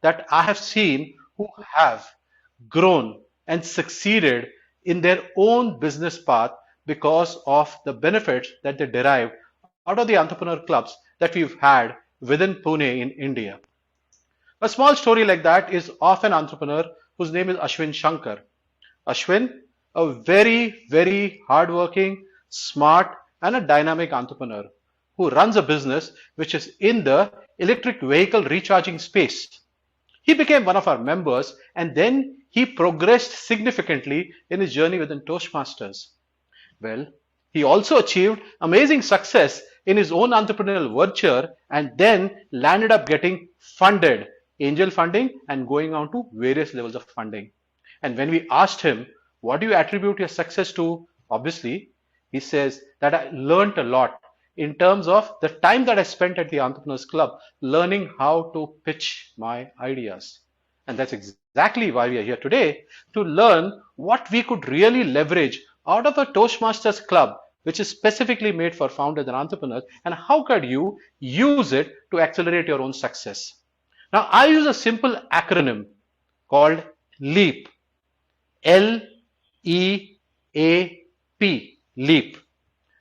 that I have seen who have grown and succeeded in their own business path because of the benefits that they derived out of the entrepreneur clubs that we've had within Pune in India. A small story like that is of an entrepreneur whose name is Ashwin Shankar. Ashwin, a very, very hardworking, smart, and a dynamic entrepreneur who runs a business which is in the electric vehicle recharging space. He became one of our members and then he progressed significantly in his journey within Toastmasters. Well, he also achieved amazing success in his own entrepreneurial venture and then landed up getting funded, angel funding, and going on to various levels of funding. And when we asked him, what do you attribute your success to? Obviously, he says that I learned a lot in terms of the time that I spent at the Entrepreneurs Club learning how to pitch my ideas. And that's exactly why we are here today, to learn what we could really leverage out of a Toastmasters Club, which is specifically made for founders and entrepreneurs, and how could you use it to accelerate your own success. Now, I use a simple acronym called LEAP. L-E-A-P, LEAP.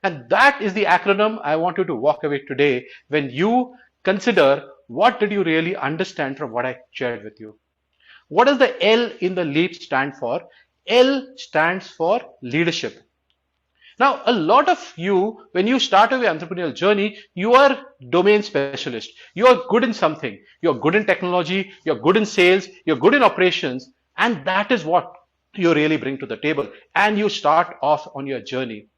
And that is the acronym I want you to walk away today when you consider what did you really understand from what I shared with you. What does the L in the LEAP stand for? L stands for leadership. Now, a lot of you, when you start your entrepreneurial journey, you are domain specialist. You are good in something. You're good in technology, you're good in sales, you're good in operations, and that is what you really bring to the table. And you start off on your journey.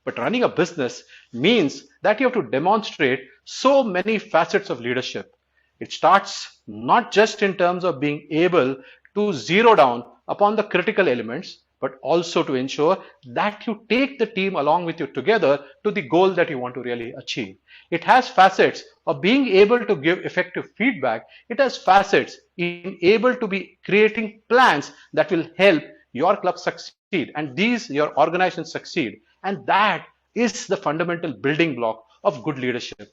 But running a business means that you have to demonstrate so many facets of leadership. It starts not just in terms of being able to zero down upon the critical elements, but also to ensure that you take the team along with you together to the goal that you want to really achieve. It has facets of being able to give effective feedback. It has facets in able to be creating plans that will help your club succeed and these your organization succeed. And that is the fundamental building block of good leadership.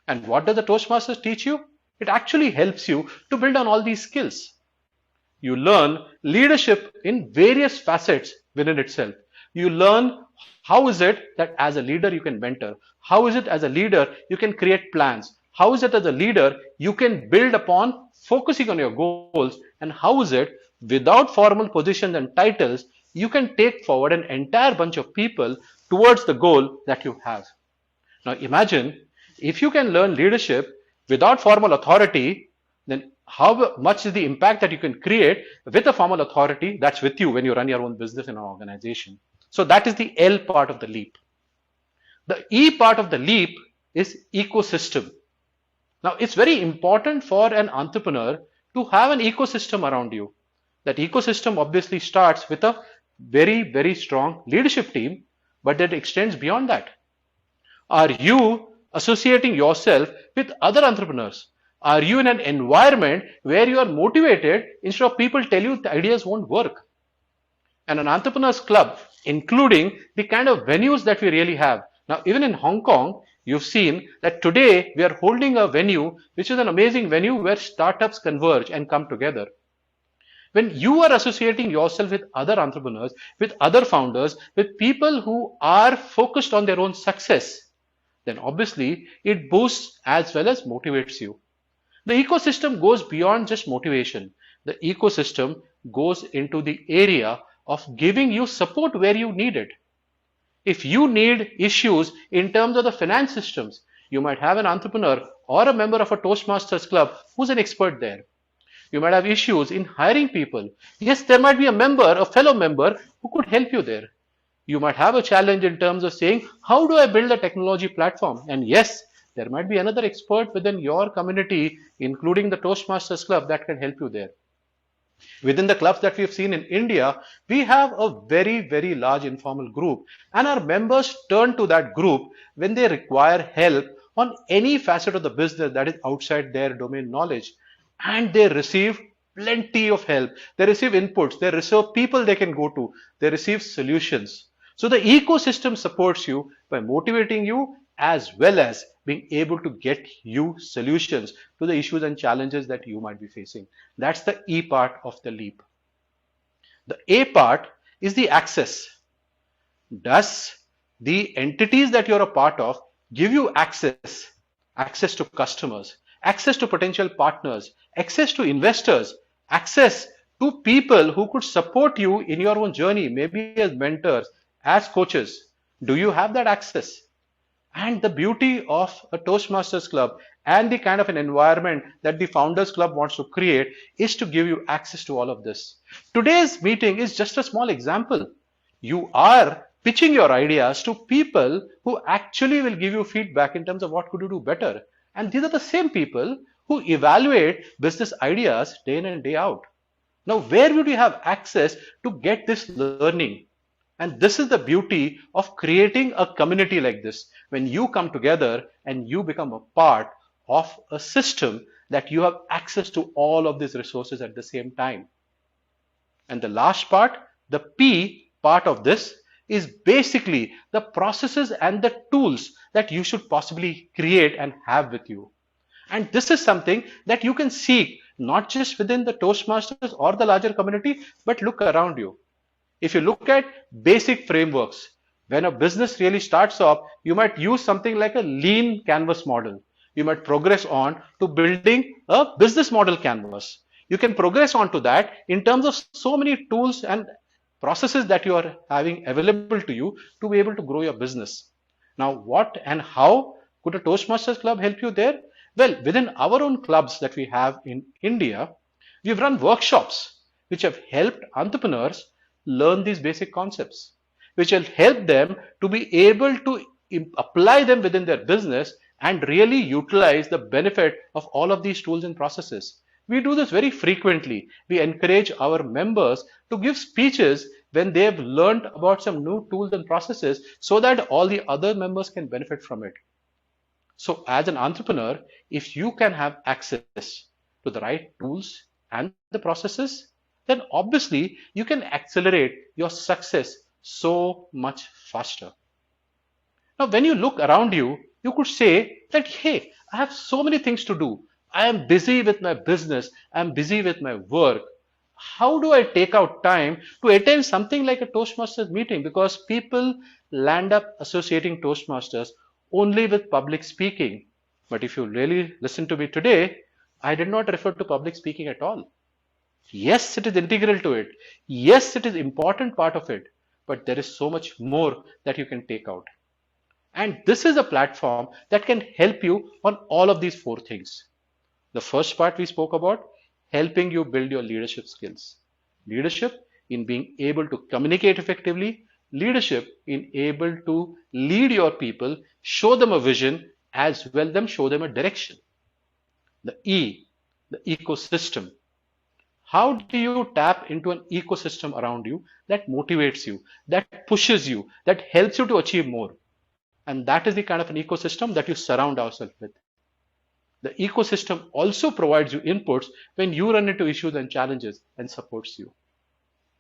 And what does the Toastmasters teach you? It actually helps you to build on all these skills. You learn leadership in various facets within itself. You learn how is it that as a leader you can mentor? How is it as a leader you can create plans? How is it as a leader you can build upon focusing on your goals? And how is it without formal positions and titles you can take forward an entire bunch of people towards the goal that you have? Now imagine if you can learn leadership without formal authority, then how much is the impact that you can create with a formal authority that's with you when you run your own business in an organization. So that is the L part of the leap. The E part of the leap is ecosystem. Now it's very important for an entrepreneur to have an ecosystem around you. That ecosystem obviously starts with a very, very strong leadership team, but that extends beyond that. Are you associating yourself with other entrepreneurs? Are you in an environment where you are motivated instead of people tell you the ideas won't work? And an entrepreneurs club, including the kind of venues that we really have. Now, even in Hong Kong, you've seen that today we are holding a venue, which is an amazing venue where startups converge and come together. When you are associating yourself with other entrepreneurs, with other founders, with people who are focused on their own success, then obviously it boosts as well as motivates you. The ecosystem goes beyond just motivation. The ecosystem goes into the area of giving you support where you need it. If you need issues in terms of the finance systems, you might have an entrepreneur or a member of a Toastmasters club who's an expert there. You might have issues in hiring people. Yes, there might be a member, a fellow member who could help you there. You might have a challenge in terms of saying, how do I build a technology platform? And yes, there might be another expert within your community, including the Toastmasters Club, that can help you there. Within the clubs that we have seen in India, we have a very, very large informal group, and our members turn to that group when they require help on any facet of the business that is outside their domain knowledge. And they receive plenty of help. They receive inputs. They receive people they can go to. They receive solutions. So the ecosystem supports you by motivating you as well as being able to get you solutions to the issues and challenges that you might be facing. That's the E part of the leap. The A part is the access. Does the entities that you're a part of give you access? Access to customers, access to potential partners, access to investors, access to people who could support you in your own journey, maybe as mentors, as coaches. Do you have that access? And the beauty of a Toastmasters club and the kind of an environment that the Founders Club wants to create is to give you access to all of this. Today's meeting is just a small example. You are pitching your ideas to people who actually will give you feedback in terms of what could you do better. And these are the same people who evaluate business ideas day in and day out. Now, where would you have access to get this learning? And this is the beauty of creating a community like this. When you come together and you become a part of a system that you have access to all of these resources at the same time. And the last part, the P part of this, is basically the processes and the tools that you should possibly create and have with you. And this is something that you can seek not just within the Toastmasters or the larger community, but look around you. If you look at basic frameworks, when a business really starts off, you might use something like a lean canvas model. You might progress on to building a business model canvas. You can progress on to that in terms of so many tools and processes that you are having available to you to be able to grow your business. Now, what and how could a Toastmasters club help you there? Well, within our own clubs that we have in India, we've run workshops which have helped entrepreneurs learn these basic concepts, which will help them to be able to apply them within their business and really utilize the benefit of all of these tools and processes. We do this very frequently. We encourage our members to give speeches when they have learned about some new tools and processes so that all the other members can benefit from it. So as an entrepreneur, if you can have access to the right tools and the processes, then obviously you can accelerate your success so much faster. Now, when you look around you, you could say that, hey, I have so many things to do. I am busy with my business. I'm busy with my work. How do I take out time to attend something like a Toastmasters meeting? Because people land up associating Toastmasters only with public speaking. But if you really listen to me today, I did not refer to public speaking at all. Yes, it is integral to it. Yes, it is important part of it. But there is so much more that you can take out. And this is a platform that can help you on all of these four things. The first part we spoke about, helping you build your leadership skills. Leadership in being able to communicate effectively, leadership in able to lead your people, show them a vision, as well them show them a direction. The E, the ecosystem. How do you tap into an ecosystem around you that motivates you, that pushes you, that helps you to achieve more? And that is the kind of an ecosystem that you surround yourself with. The ecosystem also provides you inputs when you run into issues and challenges and supports you.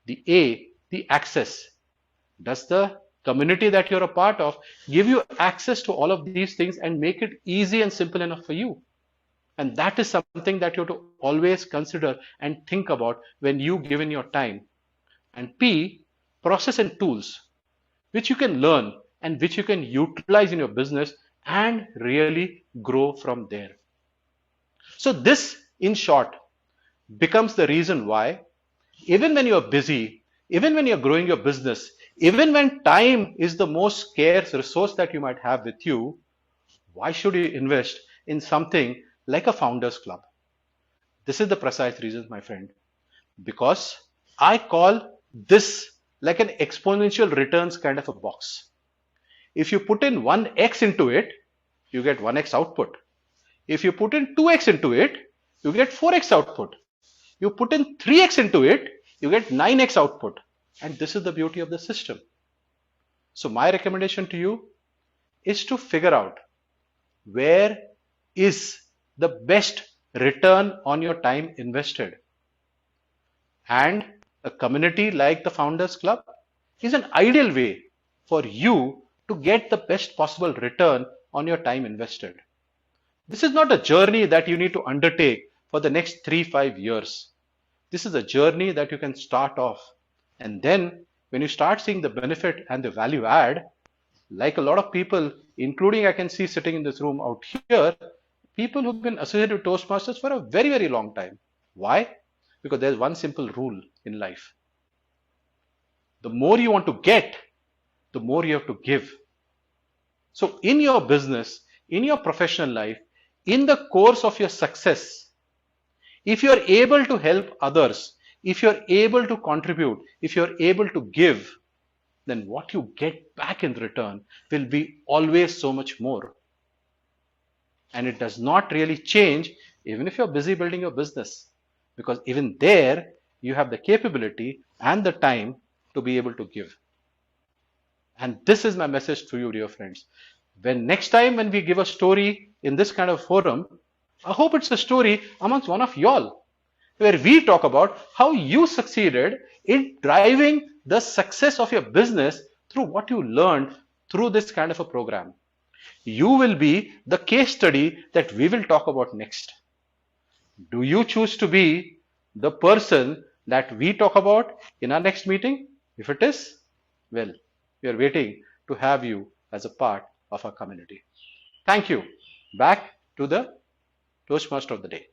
The A, the access. Does the community that you're a part of give you access to all of these things and make it easy and simple enough for you? And that is something that you have to always consider and think about when you give in your time. And P, process and tools, which you can learn and which you can utilize in your business and really grow from there. So this, in short, becomes the reason why, even when you're busy, even when you're growing your business, even when time is the most scarce resource that you might have with you, why should you invest in something like a founders club? This is the precise reason, my friend, because I call this like an exponential returns kind of a box. If you put in 1x into it, you get 1x output. If you put in 2x into it, you get 4x output. You put in 3x into it, you get 9x output. And this is the beauty of the system. So my recommendation to you is to figure out where is the best return on your time invested. And a community like the Founders Club is an ideal way for you to get the best possible return on your time invested. This is not a journey that you need to undertake for the next 3-5 years. This is a journey that you can start off. And then when you start seeing the benefit and the value add, like a lot of people, including I can see sitting in this room out here, people who've been associated with Toastmasters for a very, very long time. Why? Because there's one simple rule in life. The more you want to get, the more you have to give. So in your business, in your professional life, in the course of your success, if you're able to help others, if you're able to contribute, if you're able to give, then what you get back in return will be always so much more. And it does not really change even if you're busy building your business, because even there you have the capability and the time to be able to give. And this is my message to you, dear friends. Next time when we give a story in this kind of forum, I hope it's a story amongst one of y'all, where we talk about how you succeeded in driving the success of your business through what you learned through this kind of a program. You will be the case study that we will talk about next. Do you choose to be the person that we talk about in our next meeting? If it is, well, we are waiting to have you as a part of our community. Thank you. Back to the Toastmaster of the day.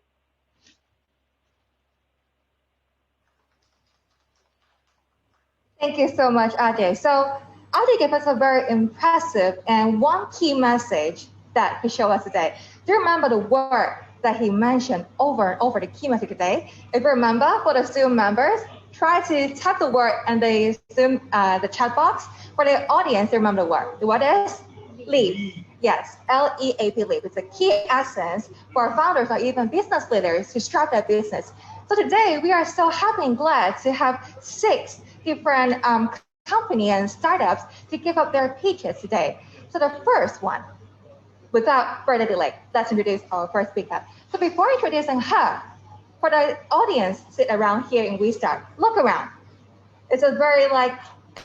Thank you so much, Ajay. So Ajay gave us a very impressive and one key message that he showed us today. Do you remember the word that he mentioned over and over, the key message today? If you remember, for the Zoom members, try to type the word in the Zoom, the chat box. For the audience, remember the word. The word is leap. Yes, L-E-A-P, leap. It's a key essence for founders or even business leaders to start their business. So today, we are so happy and glad to have 6 different companies and startups to give up their pitches today. So the first one, without further delay, let's introduce our first speaker. So before introducing her, for the audience sit around here in WeStart, look around. It's a very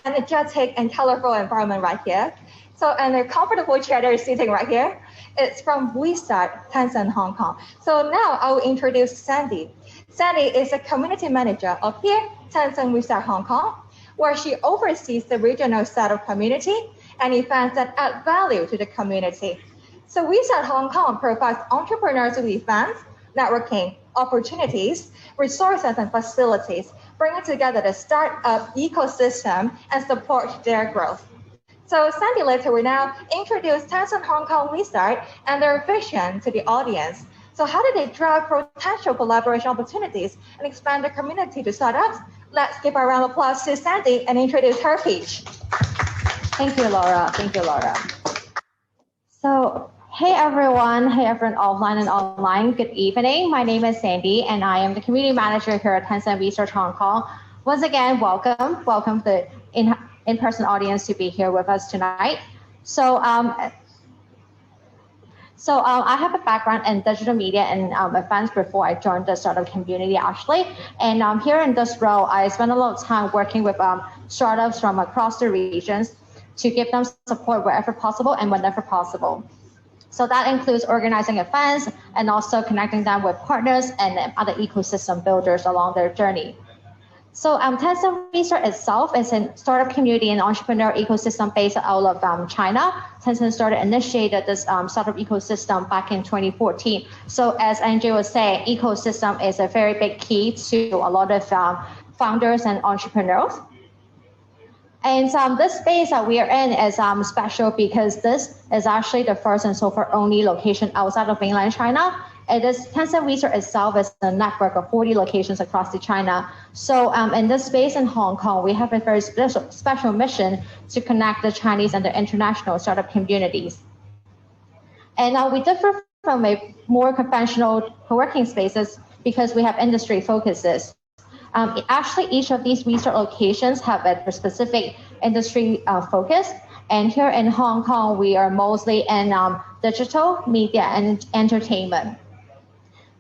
energetic and colorful environment right here. So, and a comfortable chair that is sitting right here. It's from WeStart, Tencent, Hong Kong. So now I will introduce Sandy. Sandy is a community manager of here, Tencent WeStart Hong Kong, where she oversees the regional startup community and events that add value to the community. So WeStart Hong Kong provides entrepreneurs with events, networking, opportunities, resources, and facilities, bringing together the startup ecosystem and support their growth. So Sandy later will now introduce Tencent Hong Kong WeStart and their vision to the audience. So how do they drive potential collaboration opportunities and expand the community to startups? Let's give a round of applause to Sandy and introduce her pitch. Thank you, Laura. Thank you, Laura. So, hey everyone offline and online. Good evening. My name is Sandy, and I am the community manager here at Tencent WeStart Hong Kong. Once again, welcome the in-person audience to be here with us tonight. So, I have a background in digital media and events before I joined the startup community, actually. And here in this role, I spend a lot of time working with startups from across the regions to give them support wherever possible and whenever possible. So that includes organizing events and also connecting them with partners and other ecosystem builders along their journey. So Tencent WeStart itself is a startup community and entrepreneur ecosystem based out of China. Tencent initiated this startup ecosystem back in 2014. So as Andrew was saying, ecosystem is a very big key to a lot of founders and entrepreneurs. And this space that we are in is special because this is actually the first and so far only location outside of mainland China. It is Tencent WeStart itself is a network of 40 locations across the China. So in this space in Hong Kong, we have a very special mission to connect the Chinese and the international startup communities. And we differ from a more conventional co-working spaces because we have industry focuses. Actually, each of these WeStart locations have a specific industry focus. And here in Hong Kong, we are mostly in digital, media, and entertainment.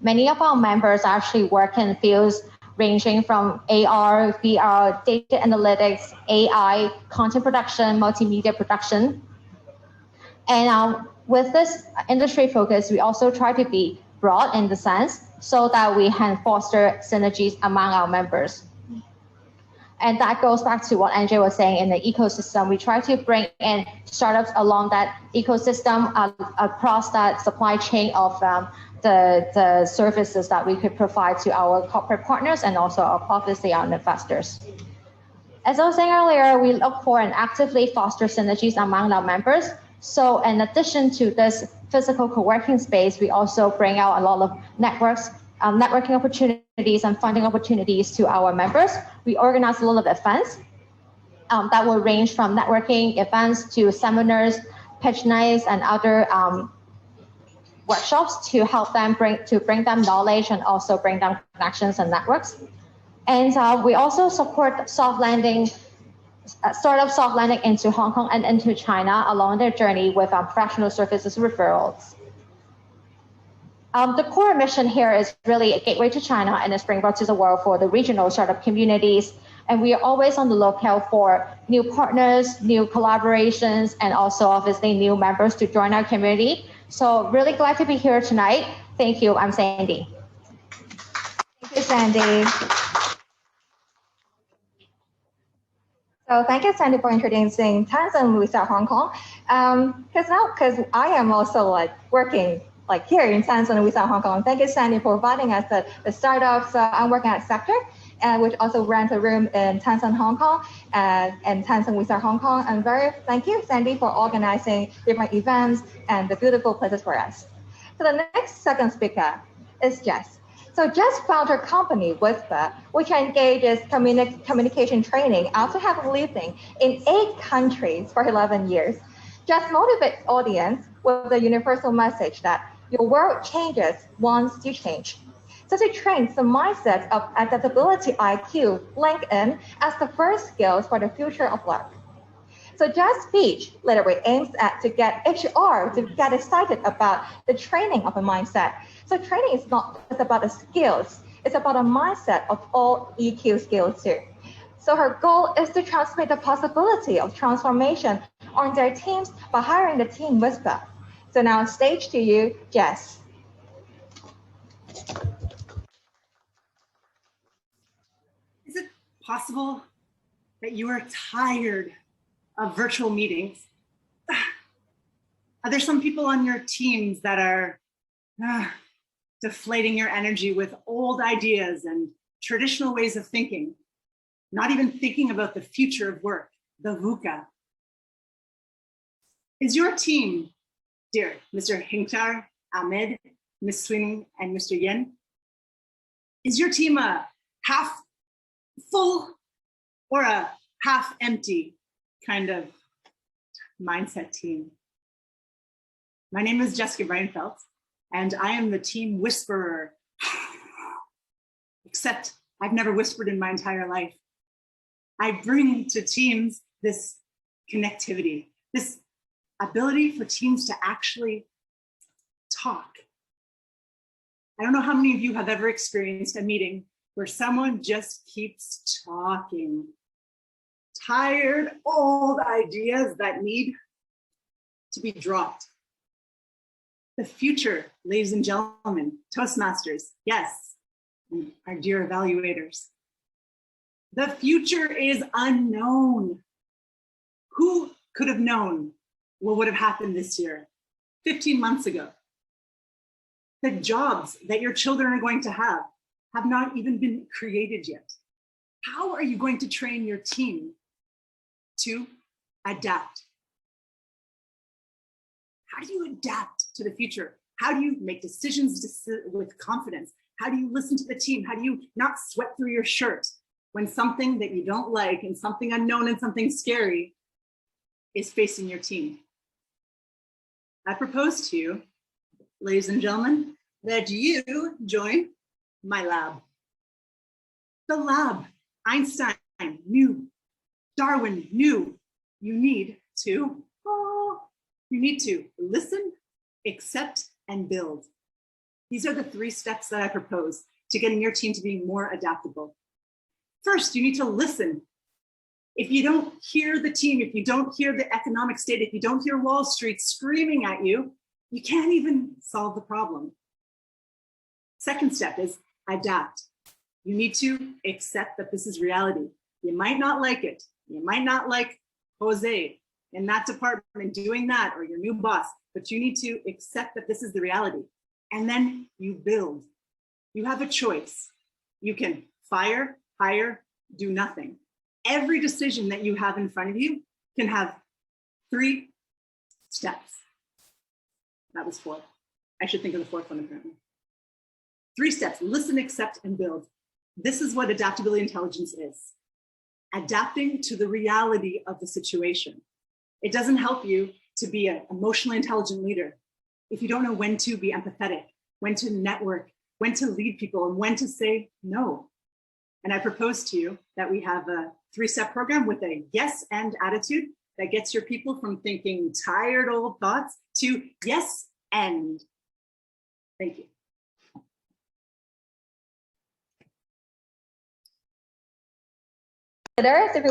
Many of our members actually work in fields ranging from AR, VR, data analytics, AI, content production, multimedia production. And with this industry focus, we also try to be broad in the sense so that we can foster synergies among our members. And that goes back to what Andrea was saying in the ecosystem. We try to bring in startups along that ecosystem, across that supply chain of the services that we could provide to our corporate partners and also obviously our investors. As I was saying earlier, we look for and actively foster synergies among our members. So in addition to this physical co-working space, we also bring out a lot of networking opportunities and funding opportunities to our members. We organize a lot of events that will range from networking events to seminars, pitch nights, and other workshops to help them bring them knowledge and also bring them connections and networks. And we also support startup soft landing into Hong Kong and into China along their journey with professional services referrals. The core mission here is really a gateway to China and a springboard to the world for the regional startup communities. And we are always on the lookout for new partners, new collaborations, and also obviously new members to join our community. So really glad to be here tonight. Thank you. I'm Sandy. Thank you, Sandy. So thank you, Sandy, for introducing Tencent WeStart Hong Kong. Because I am also working here in Tencent WeStart Hong Kong. Thank you, Sandy, for providing us the startups. I'm working at Sector, which also rents a room in Tencent Hong Kong and Tencent WeStart Hong Kong. And thank you, Sandy, for organizing different events and the beautiful places for us. So the second speaker is Jess. So Jess found her company, WeStart, which engages communication training after having lived in 8 countries for 11 years. Jess motivates audience with the universal message that your world changes once you change. So she trains the mindset of adaptability IQ LinkedIn as the first skills for the future of work. So Jess' speech literally aims to get HR to get excited about the training of a mindset. So training is not just about the skills, it's about a mindset of all EQ skills too. So her goal is to transmit the possibility of transformation on their teams by hiring the team whisper. So now stage to you, Jess. Is it possible that you are tired of virtual meetings? Are there some people on your teams that are deflating your energy with old ideas and traditional ways of thinking, not even thinking about the future of work, the VUCA? Is your team, dear Mr. Hinkar, Ahmed, Ms. Swing, and Mr. Yen, is your team a half full or a half empty kind of mindset team? My name is Jessica Breinfeld, and I am the team whisperer. Except I've never whispered in my entire life. I bring to teams this connectivity, this ability for teams to actually talk. I don't know how many of you have ever experienced a meeting where someone just keeps talking. Tired, old ideas that need to be dropped. The future, ladies and gentlemen, Toastmasters, yes, and our dear evaluators. The future is unknown. Who could have known what would have happened this year, 15 months ago? The jobs that your children are going to have not even been created yet. How are you going to train your team to adapt? How do you adapt to the future? How do you make decisions with confidence? How do you listen to the team? How do you not sweat through your shirt when something that you don't like and something unknown and something scary is facing your team? I propose to you, ladies and gentlemen, that you join my lab. The lab, Einstein knew, Darwin knew, you need to listen, accept, and build. These are the 3 steps that I propose to getting your team to be more adaptable. First, you need to listen. If you don't hear the team, if you don't hear the economic state, if you don't hear Wall Street screaming at you, you can't even solve the problem. Second step is adapt. You need to accept that this is reality. You might not like it. You might not like Jose in that department doing that, or your new boss, but you need to accept that this is the reality. And then you build. You have a choice. You can fire, hire, do nothing. Every decision that you have in front of you can have 3 steps. That was 4. I should think of the 4th one apparently. 3 steps: listen, accept, and build. This is what adaptability intelligence is. Adapting to the reality of the situation. It doesn't help you to be an emotionally intelligent leader if you don't know when to be empathetic, when to network, when to lead people, and when to say no. And I propose to you that we have a 3-step program with a yes and attitude that gets your people from thinking tired old thoughts to yes and. Thank you. If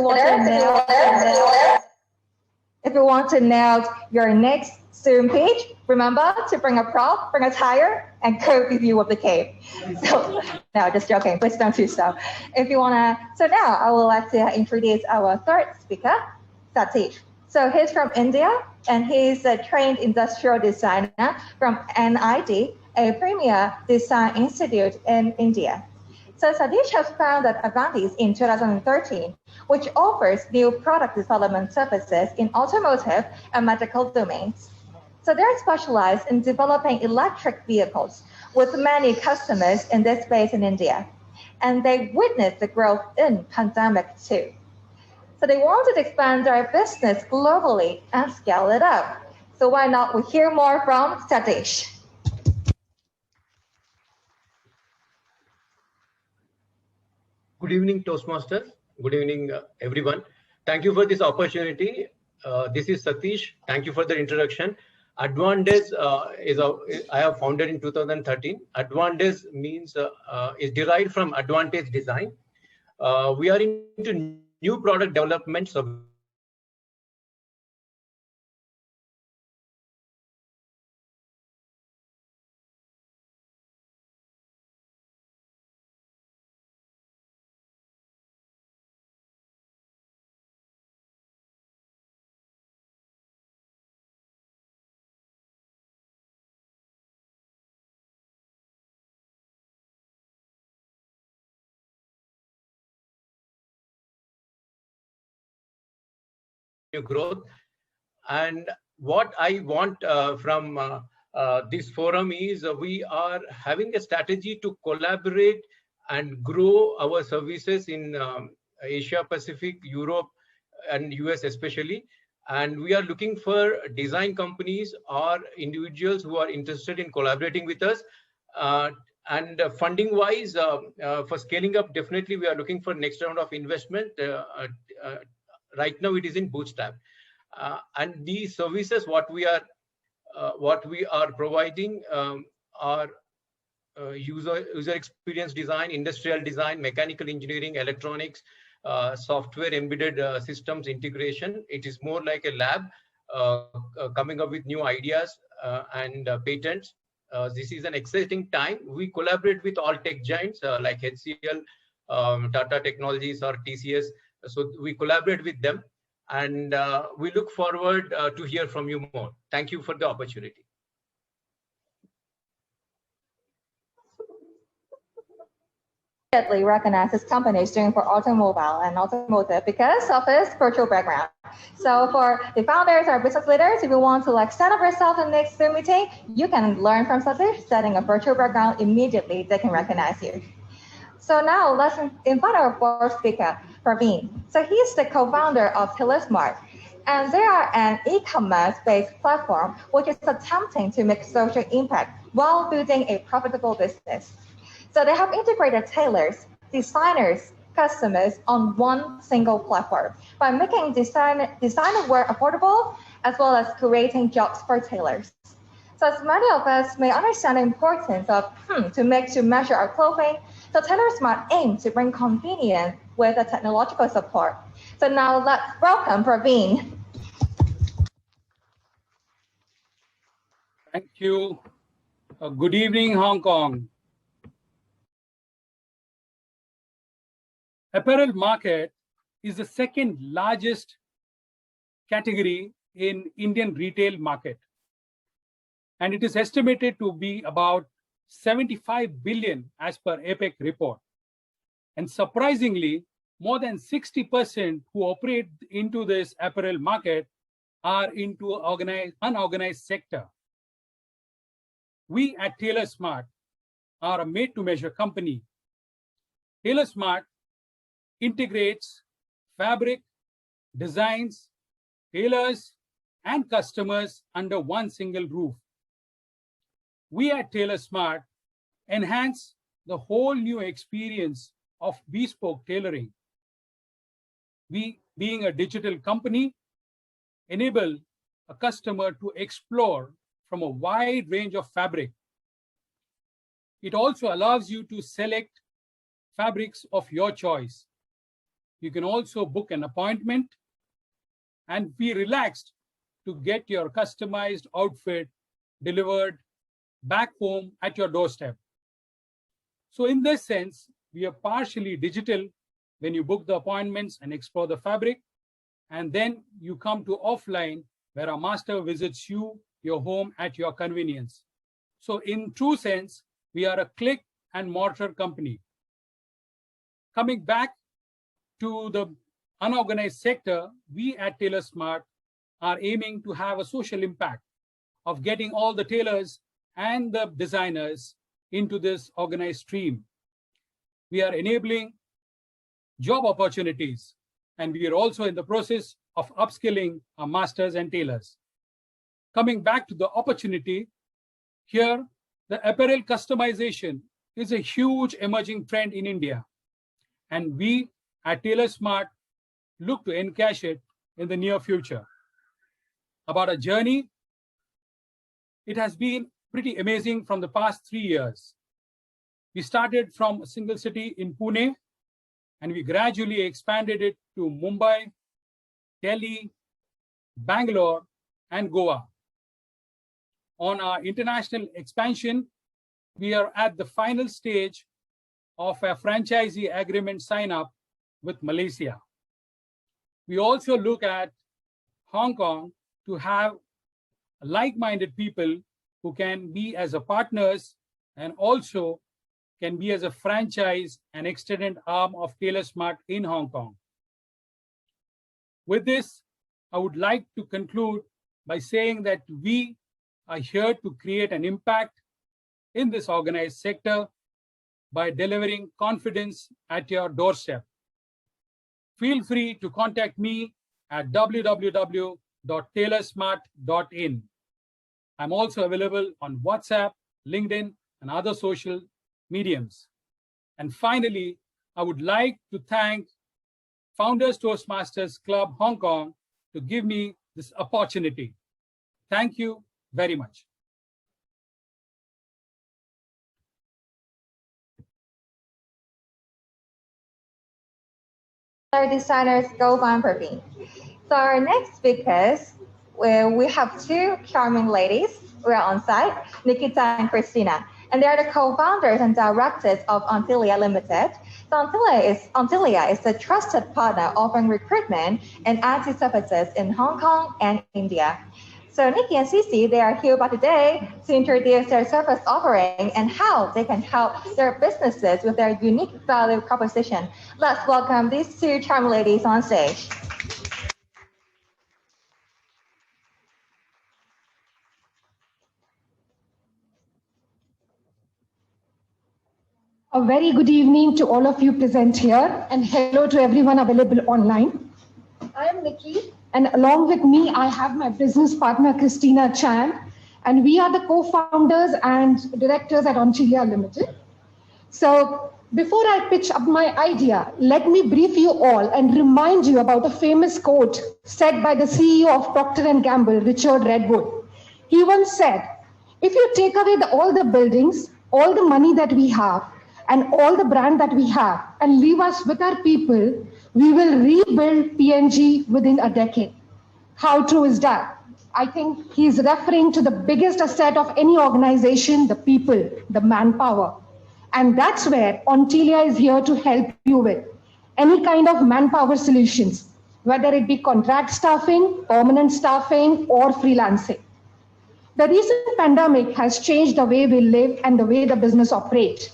you want to nail your next Zoom page, remember to bring a prop, bring a tire, and code review of the cave. So, no, just joking. Please don't do so. If you wanna, so now I would like to introduce our 3rd speaker, Satish. So he's from India, and he's a trained industrial designer from NID, a premier design institute in India. So Satish has founded Avantis in 2013, which offers new product development services in automotive and medical domains. So they're specialized in developing electric vehicles with many customers in this space in India. And they witnessed the growth in pandemic too. So they wanted to expand their business globally and scale it up. So why not we hear more from Satish? Good evening, Toastmasters. Good evening, everyone. Thank you for this opportunity. This is Satish. Thank you for the introduction. Advantage I have founded in 2013. Advantage means is derived from advantage design. We are into new product development. So growth. And what I want from this forum is we are having a strategy to collaborate and grow our services in Asia Pacific, Europe, and US especially. And we are looking for design companies or individuals who are interested in collaborating with us. And funding wise, for scaling up, definitely we are looking for next round of investment. Right now it is in bootstrap. And these services, what we are providing are user experience design, industrial design, mechanical engineering, electronics, software embedded systems integration. It is more like a lab coming up with new ideas and patents. This is an exciting time. We collaborate with all tech giants like HCL, Tata Technologies, or TCS. So we collaborate with them, and we look forward to hear from you more. Thank you for the opportunity. Recognizes companies doing for automobile and automotive because of his virtual background. So for the founders or business leaders, if you want to set up yourself in the next Zoom meeting, you can learn from Satish, setting a virtual background immediately. They can recognize you. So now let's invite our 4th speaker, Praveen. So he's the co-founder of TeleSmart, and they are an e-commerce-based platform which is attempting to make social impact while building a profitable business. So they have integrated tailors, designers, customers on one single platform by making design work affordable, as well as creating jobs for tailors. So as many of us may understand the importance of to measure our clothing, so TeleSmart aims to bring convenience with the technological support. So now let's welcome Praveen. Thank you. Good evening, Hong Kong. Apparel market is the second largest category in Indian retail market. And it is estimated to be about 75 billion as per APEC report. And surprisingly, more than 60% who operate into this apparel market are into unorganized sector. We at Tailor Smart are a made-to-measure company. Tailor Smart integrates fabric, designs, tailors, and customers under one single roof. We at Tailor Smart enhance the whole new experience of bespoke tailoring. We, being a digital company, enable a customer to explore from a wide range of fabric. It also allows you to select fabrics of your choice. You can also book an appointment and be relaxed to get your customized outfit delivered back home at your doorstep. So in this sense, we are partially digital when you book the appointments and explore the fabric, and then you come to offline where a master visits you, your home at your convenience. So in true sense, we are a click and mortar company. Coming back to the unorganized sector, we at Tailor Smart are aiming to have a social impact of getting all the tailors and the designers into this organized stream. We are enabling job opportunities, and we are also in the process of upskilling our masters and tailors. Coming back to the opportunity, here the apparel customization is a huge emerging trend in India, and we at Tailor Smart look to encash it in the near future. About our journey, it has been pretty amazing from the past 3 years. We started from a single city in Pune, and we gradually expanded it to Mumbai, Delhi, Bangalore, and Goa. On our international expansion, we are at the final stage of a franchisee agreement sign-up with Malaysia. We also look at Hong Kong to have like-minded people who can be as a partners and also can be as a franchise and extended arm of Tailor Smart in Hong Kong. With this, I would like to conclude by saying that we are here to create an impact in this organized sector by delivering confidence at your doorstep. Feel free to contact me at www.tailorsmart.in. I'm also available on WhatsApp, LinkedIn, and other social mediums. And finally, I would like to thank Founders Toastmasters Club Hong Kong to give me this opportunity. Thank you very much. Our designers go by Praveen. So our next speakers, we have two charming ladies who are on site, Nikita and Christina, and they are the co-founders and directors of Untitled Limited. So Untitled is a trusted partner offering recruitment and IT services in Hong Kong and India. So Nikki and Cici, they are here by today to introduce their service offering and how they can help their businesses with their unique value proposition. Let's welcome these two charming ladies on stage. A very good evening to all of you present here, and hello to everyone available online. I am Nikki, and along with me, I have my business partner, Christina Chan, and we are the co-founders and directors at Untitled Limited. So before I pitch up my idea, let me brief you all and remind you about a famous quote said by the CEO of Procter & Gamble, Richard Redwood. He once said, if you take away all the buildings, all the money that we have, and all the brand that we have and leave us with our people, we will rebuild PNG within a decade. How true is that? I think he's referring to the biggest asset of any organization, the people, the manpower. And that's where Ontilia is here to help you with any kind of manpower solutions, whether it be contract staffing, permanent staffing, or freelancing. The recent pandemic has changed the way we live and the way the business operates.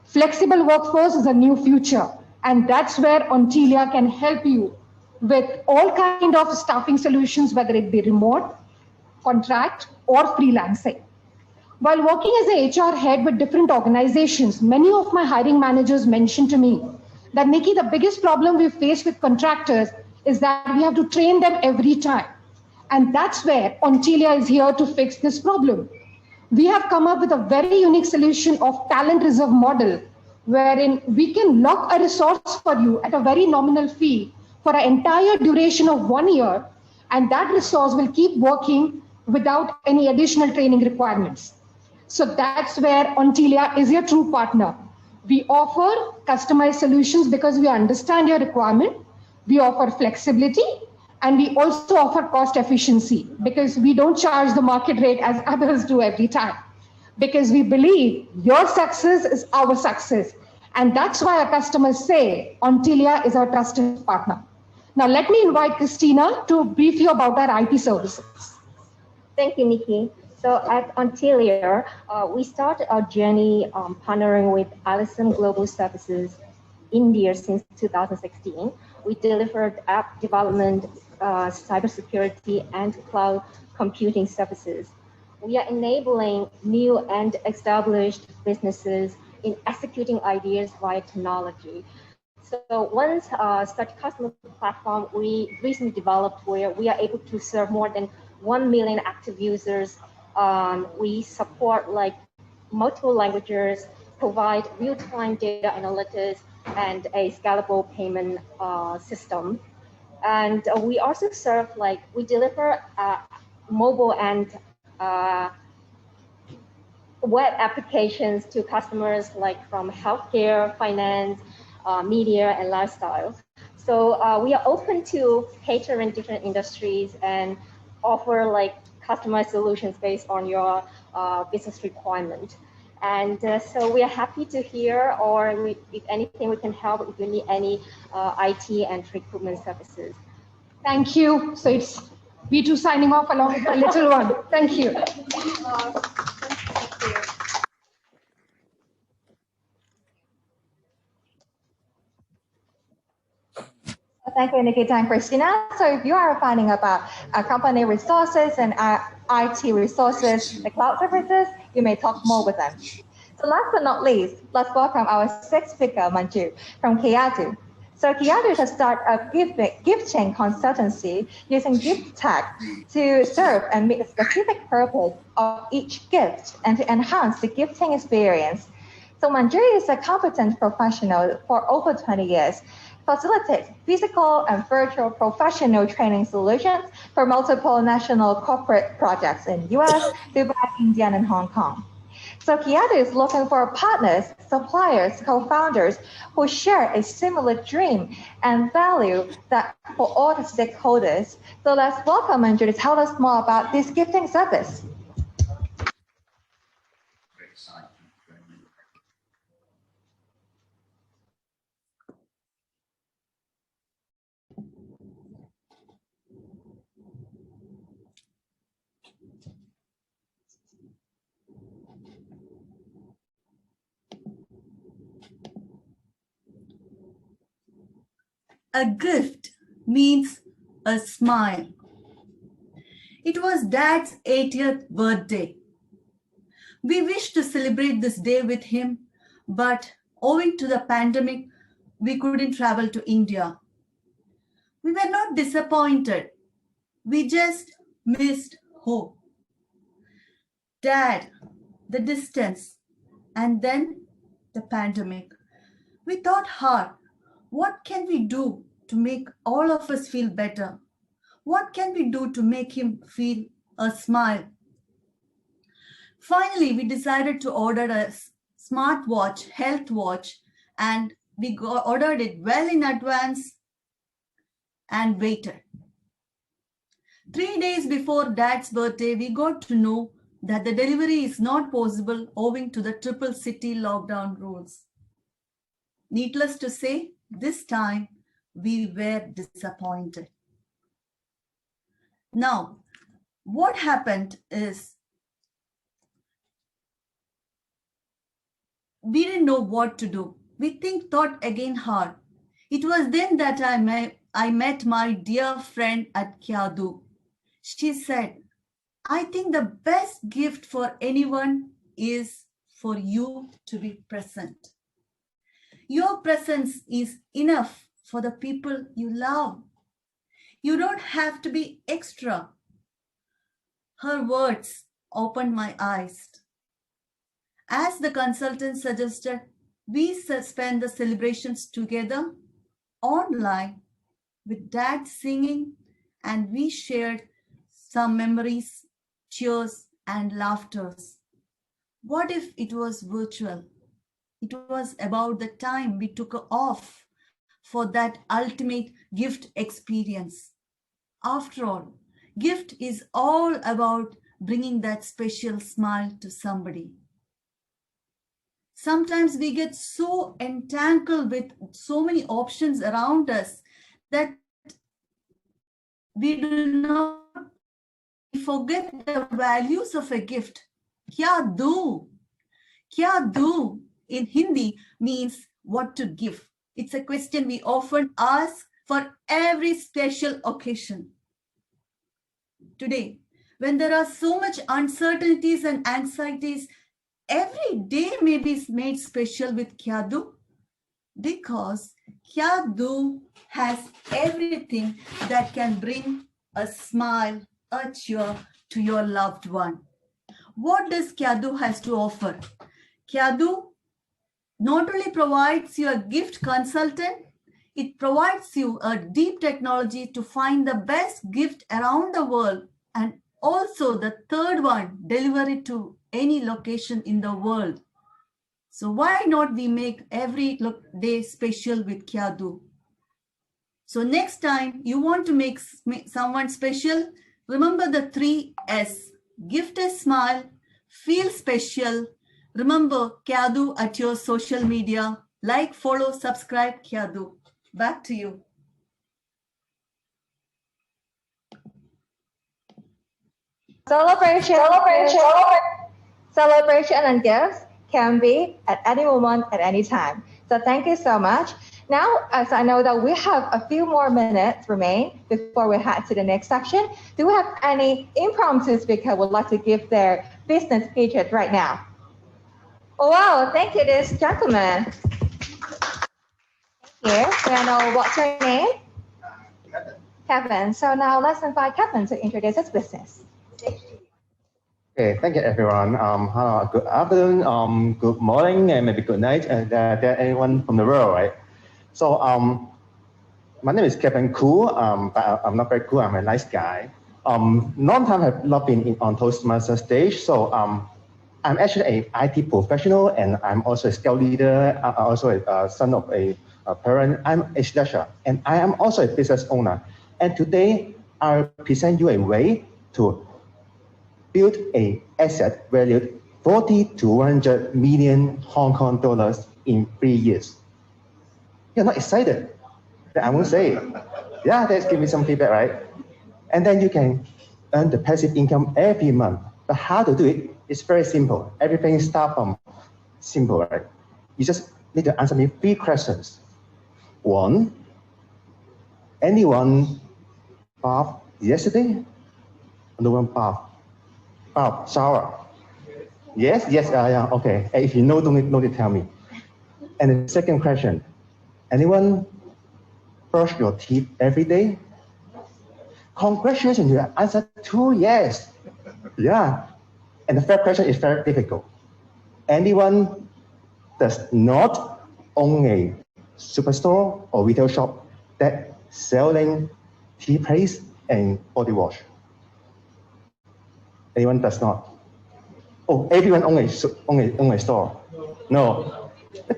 Flexible workforce is a new future, and that's where Ontilia can help you with all kind of staffing solutions, whether it be remote, contract, or freelancing. While working as a HR head with different organizations, many of my hiring managers mentioned to me that, Nikki, the biggest problem we face with contractors is that we have to train them every time. And that's where Ontilia is here to fix this problem. We have come up with a very unique solution of talent reserve model, wherein we can lock a resource for you at a very nominal fee for an entire duration of 1 year, and that resource will keep working without any additional training requirements. So that's where Ontilia is your true partner. We offer customized solutions because we understand your requirement. We offer flexibility, and we also offer cost efficiency because we don't charge the market rate as others do every time. Because we believe your success is our success. And that's why our customers say Ontilia is our trusted partner. Now, let me invite Christina to brief you about our IT services. Thank you, Nikki. So at Ontilia, we started our journey partnering with Allison Global Services India since 2016. We delivered app development, cybersecurity, and cloud computing services. We are enabling new and established businesses in executing ideas via technology. So once such customer platform we recently developed where we are able to serve more than 1 million active users. We support like multiple languages, provide real-time data analytics, and a scalable payment system. And we also serve we deliver mobile and web applications to customers from healthcare, finance, media, and lifestyle. So we are open to catering different industries and offer customized solutions based on your business requirement. And so we are happy to hear, or if anything, we can help if you need any IT and recruitment services. Thank you. So it's B2 signing off along with the little one. Thank you. Thank you, Nikki and Christina. So if you are finding about company resources and IT resources, the cloud services, you may talk more with them. So last but not least, let's welcome our sixth speaker, Manju, from Kiadu. So Kiadu has started a gifting consultancy using gift tech to serve and meet the specific purpose of each gift and to enhance the gifting experience. So Manju is a competent professional for over 20 years, facilitates physical and virtual professional training solutions for multiple national corporate projects in US, Dubai, India, and Hong Kong. So Kiadu is looking for partners, suppliers, co-founders who share a similar dream and value that for all the stakeholders. So let's welcome Manju to tell us more about this gifting service. A gift means a smile. It was Dad's 80th birthday. We wished to celebrate this day with him, but owing to the pandemic, we couldn't travel to India. We were not disappointed. We just missed hope. Dad, the distance, and then the pandemic. We thought hard. What can we do to make all of us feel better? What can we do to make him feel a smile? Finally, we decided to order a smartwatch, health watch, and we ordered it well in advance and waited. 3 days before Dad's birthday, we got to know that the delivery is not possible owing to the triple city lockdown rules. Needless to say, this time we were disappointed. Now, what happened is we didn't know what to do. We thought again hard. It was then that I met my dear friend at Kyadu. She said, I think the best gift for anyone is for you to be present. Your presence is enough for the people you love. You don't have to be extra. Her words opened my eyes. As the consultant suggested, we spend the celebrations together online with Dad singing, and we shared some memories, cheers, and laughters. What if it was virtual? It was about the time we took off for that ultimate gift experience. After all, gift is all about bringing that special smile to somebody. Sometimes we get so entangled with so many options around us that we forget the values of a gift. Kya do? Kya do in Hindi means what to give. It's a question we often ask for every special occasion. Today, when there are so much uncertainties and anxieties, every day may be made special with Kya do, because Kya do has everything that can bring a smile, a cheer to your loved one. What does Kya do has to offer? Kya do not only provides you a gift consultant, it provides you a deep technology to find the best gift around the world, and also the third one, deliver it to any location in the world. So why not we make every day special with Kya do? So next time you want to make someone special, remember the 3 S. Gift a smile, feel special. Remember Kya do at your social media. Like, follow, subscribe Kya do. Back to you. Celebration and gifts can be at any moment, at any time. So thank you so much. Now, as I know that we have a few more minutes remain before we head to the next section, do we have any impromptu speaker who would like to give their business pitches right now? Oh, wow, thank you, this gentleman. Here, may I know what's your name? Kevin. So now let's invite Kevin to introduce his business. Okay, thank you everyone. Hello, good afternoon, good morning, and maybe good night, and there anyone from the world, right? So my name is Kevin Cool, but I'm not very cool. I'm a nice guy. Long time I've not been on Toastmasters stage, so I'm actually an IT professional, and I'm also a scout leader. I'm also a son of a parent. I'm a slasher, and I am also a business owner. And today I'll present you a way to build an asset valued 40 to 100 million Hong Kong dollars in 3 years. You're not excited? I won't say. Yeah, let's give me some feedback, right? And then you can earn the passive income every month. But how to do it? It's very simple. Everything starts from simple, right? You just need to answer me 3 questions. 1, anyone bath yesterday? No one bath. Shower. Yes, yeah, okay. If you know, don't need to tell me. And the second question, anyone brush your teeth every day? Congratulations, you answered 2 yes. Yeah. And the third question is very difficult. Anyone does not own a superstore or retail shop that selling tea paste and body wash? Anyone does not? Oh, everyone own a store. No.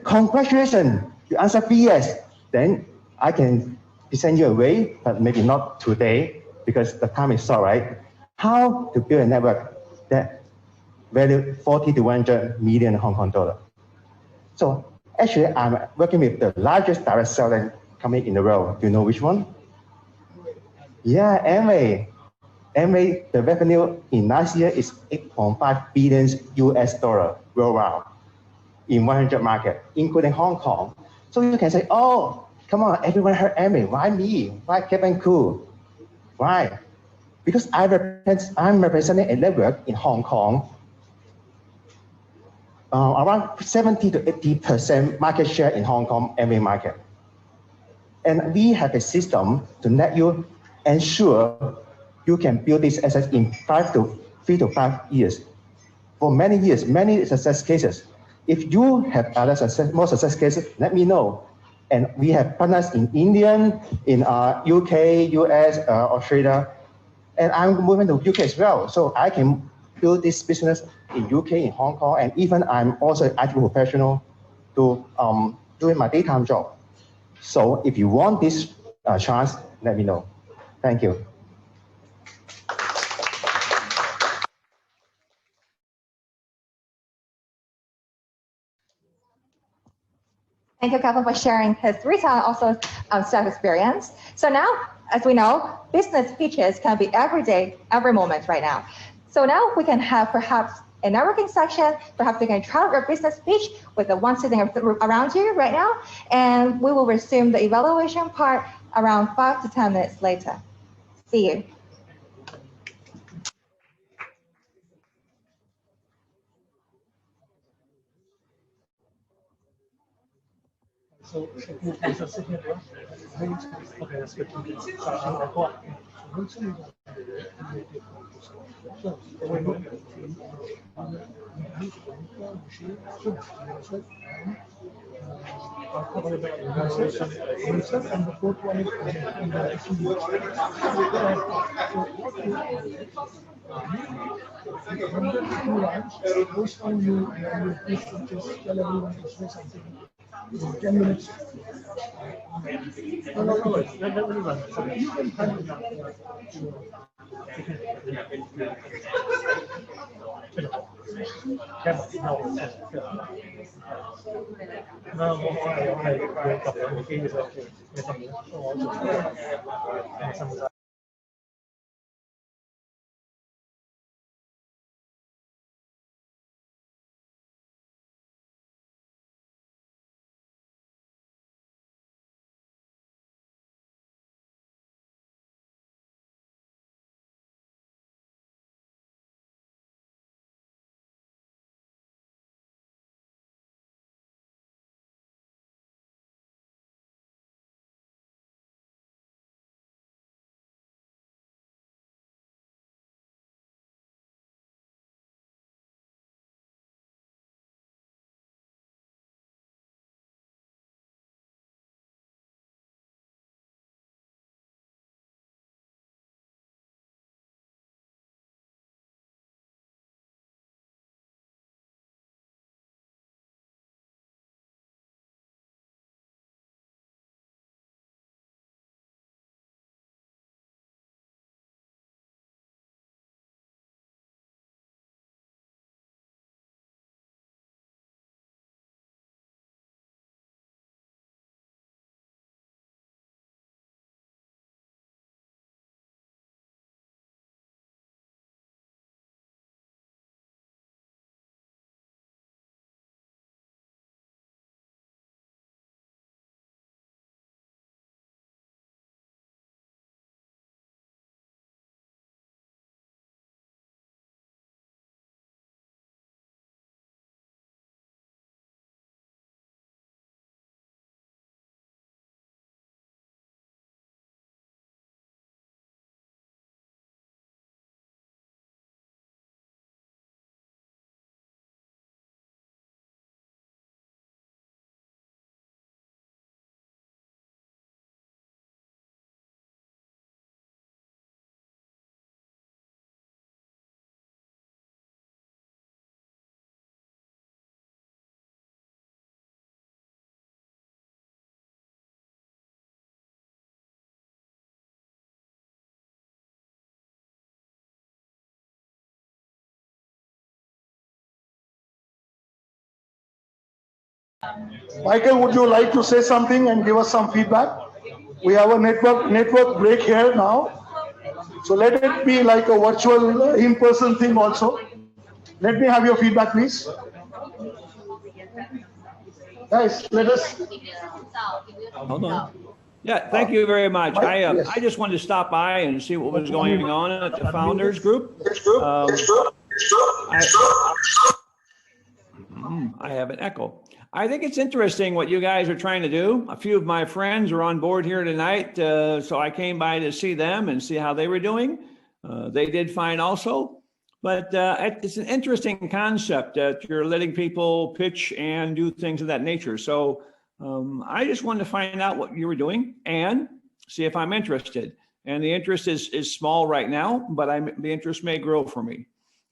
Congratulations, you answer yes. Then I can send you away, but maybe not today because the time is short, right? How to build a network that value 40 to 100 million Hong Kong dollar. So actually, I'm working with the largest direct selling company in the world. Do you know which one? Yeah, Amway. Amway, the revenue in last year is 8.5 billion US dollar worldwide in 100 market, including Hong Kong. So you can say, oh, come on, everyone heard Amway. Why me? Why Kevin Koo? Why? Because I'm representing a network in Hong Kong, around 70 to 80% market share in Hong Kong Amway market. And we have a system to let you ensure you can build this asset in 3 to 5 years. For many years, many success cases. If you have other more success cases, let me know. And we have partners in India, in UK, US, Australia, and I'm moving to UK as well. So I can build this business in UK, in Hong Kong, and even I'm also an IT professional to doing my daytime job. So if you want this chance, let me know. Thank you. Thank you, Kevin, for sharing his retail and also self experience. So now, as we know, business pitches can be every day, every moment right now. So now we can have perhaps a networking section. Perhaps you can try out your business pitch with the one sitting around you right now. And we will resume the evaluation part around 5 to 10 minutes later. See you. So is a signature. Okay, that's good. I'll cover the organization and the fourth one is first time you just tell everyone to say something in 10 minutes. No, let me run. So you can handle that. No, Michael, would you like to say something and give us some feedback? We have a network break here now. So let it be like a virtual in-person thing also. Let me have your feedback, please. Guys, let us. Hold on. Yeah, thank you very much. I just wanted to stop by and see what was going on at the Founders Group. I have an echo. I think it's interesting what you guys are trying to do. A few of my friends are on board here tonight, so I came by to see them and see how they were doing. They did fine also. But it's an interesting concept that you're letting people pitch and do things of that nature. So I just wanted to find out what you were doing and see if I'm interested. And the interest is small right now, but the interest may grow for me.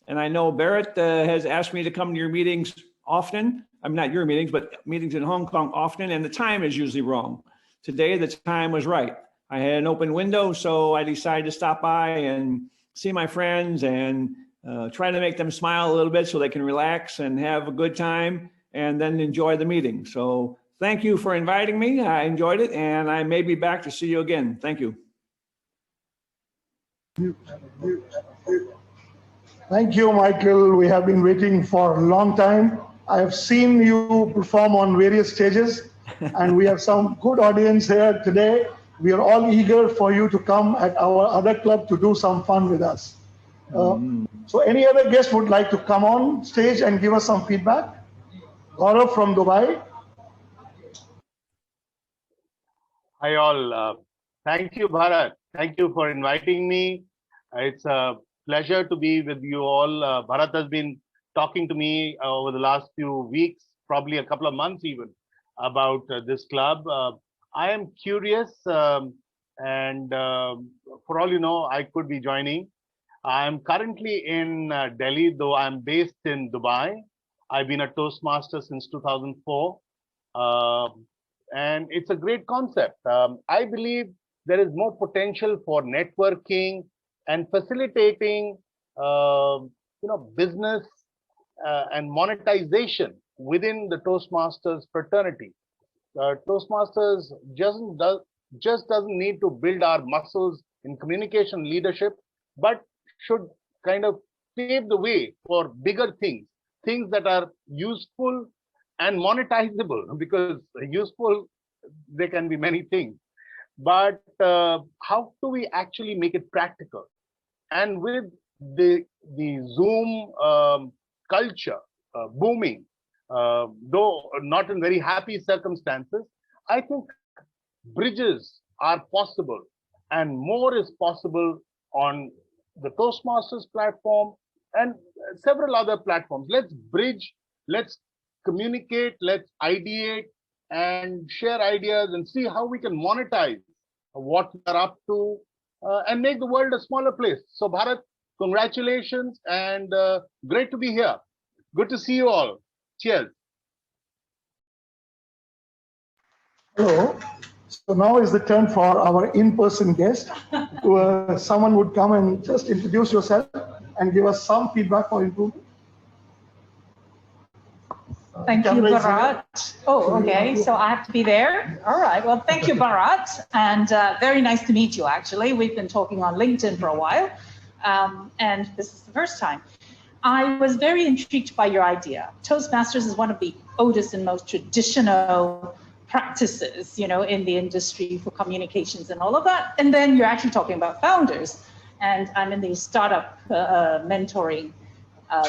And I know Barrett has asked me to come to your meetings often. I mean, not your meetings, but meetings in Hong Kong often. And the time is usually wrong. Today, the time was right. I had an open window, so I decided to stop by and see my friends and try to make them smile a little bit so they can relax and have a good time and then enjoy the meeting. So thank you for inviting me. I enjoyed it, and I may be back to see you again. Thank you. Thank you, Michael. We have been waiting for a long time. I have seen you perform on various stages, and we have some good audience here today. We are all eager for you to come at our other club to do some fun with us. So any other guest would like to come on stage and give us some feedback? Gaurav from Dubai. Hi all. Thank you, Bharat. Thank you for inviting me. It's a pleasure to be with you all. Bharat has been talking to me over the last few weeks, probably a couple of months even, about this club. I am curious, and for all you know, I could be joining. I'm currently in Delhi, though I'm based in Dubai. I've been a Toastmaster since 2004. And it's a great concept. I believe there is more potential for networking and facilitating, business and monetization within the Toastmasters fraternity. Toastmasters just doesn't need to build our muscles in communication leadership, but should kind of pave the way for bigger things that are useful and monetizable, because useful, there can be many things. But how do we actually make it practical? And with the Zoom culture booming, though not in very happy circumstances, I think bridges are possible, and more is possible on the Toastmasters platform and several other platforms. Let's bridge, let's communicate, let's ideate and share ideas and see how we can monetize what we are up to and make the world a smaller place. So Bharat, congratulations, and great to be here. Good to see you all. Cheers. Hello. So now is the turn for our in-person guest. Someone would come and just introduce yourself and give us some feedback for improvement. Thank you, Bharat. Oh, okay. So I have to be there. All right. Well, thank you, Bharat. And very nice to meet you, actually. We've been talking on LinkedIn for a while. And this is the first time. I was very intrigued by your idea. Toastmasters is one of the oldest and most traditional practices, in the industry for communications and all of that. And then you're actually talking about founders. And I'm in the startup mentoring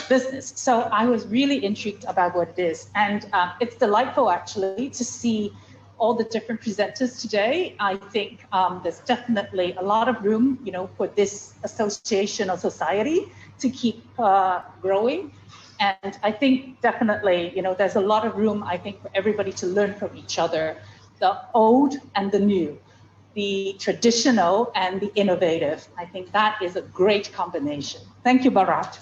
business. So I was really intrigued about what it is. And it's delightful, actually, to see all the different presenters today. I think there's definitely a lot of room, for this association or society to keep growing. And I think definitely, there's a lot of room, I think, for everybody to learn from each other, the old and the new, the traditional and the innovative. I think that is a great combination. Thank you, Bharat.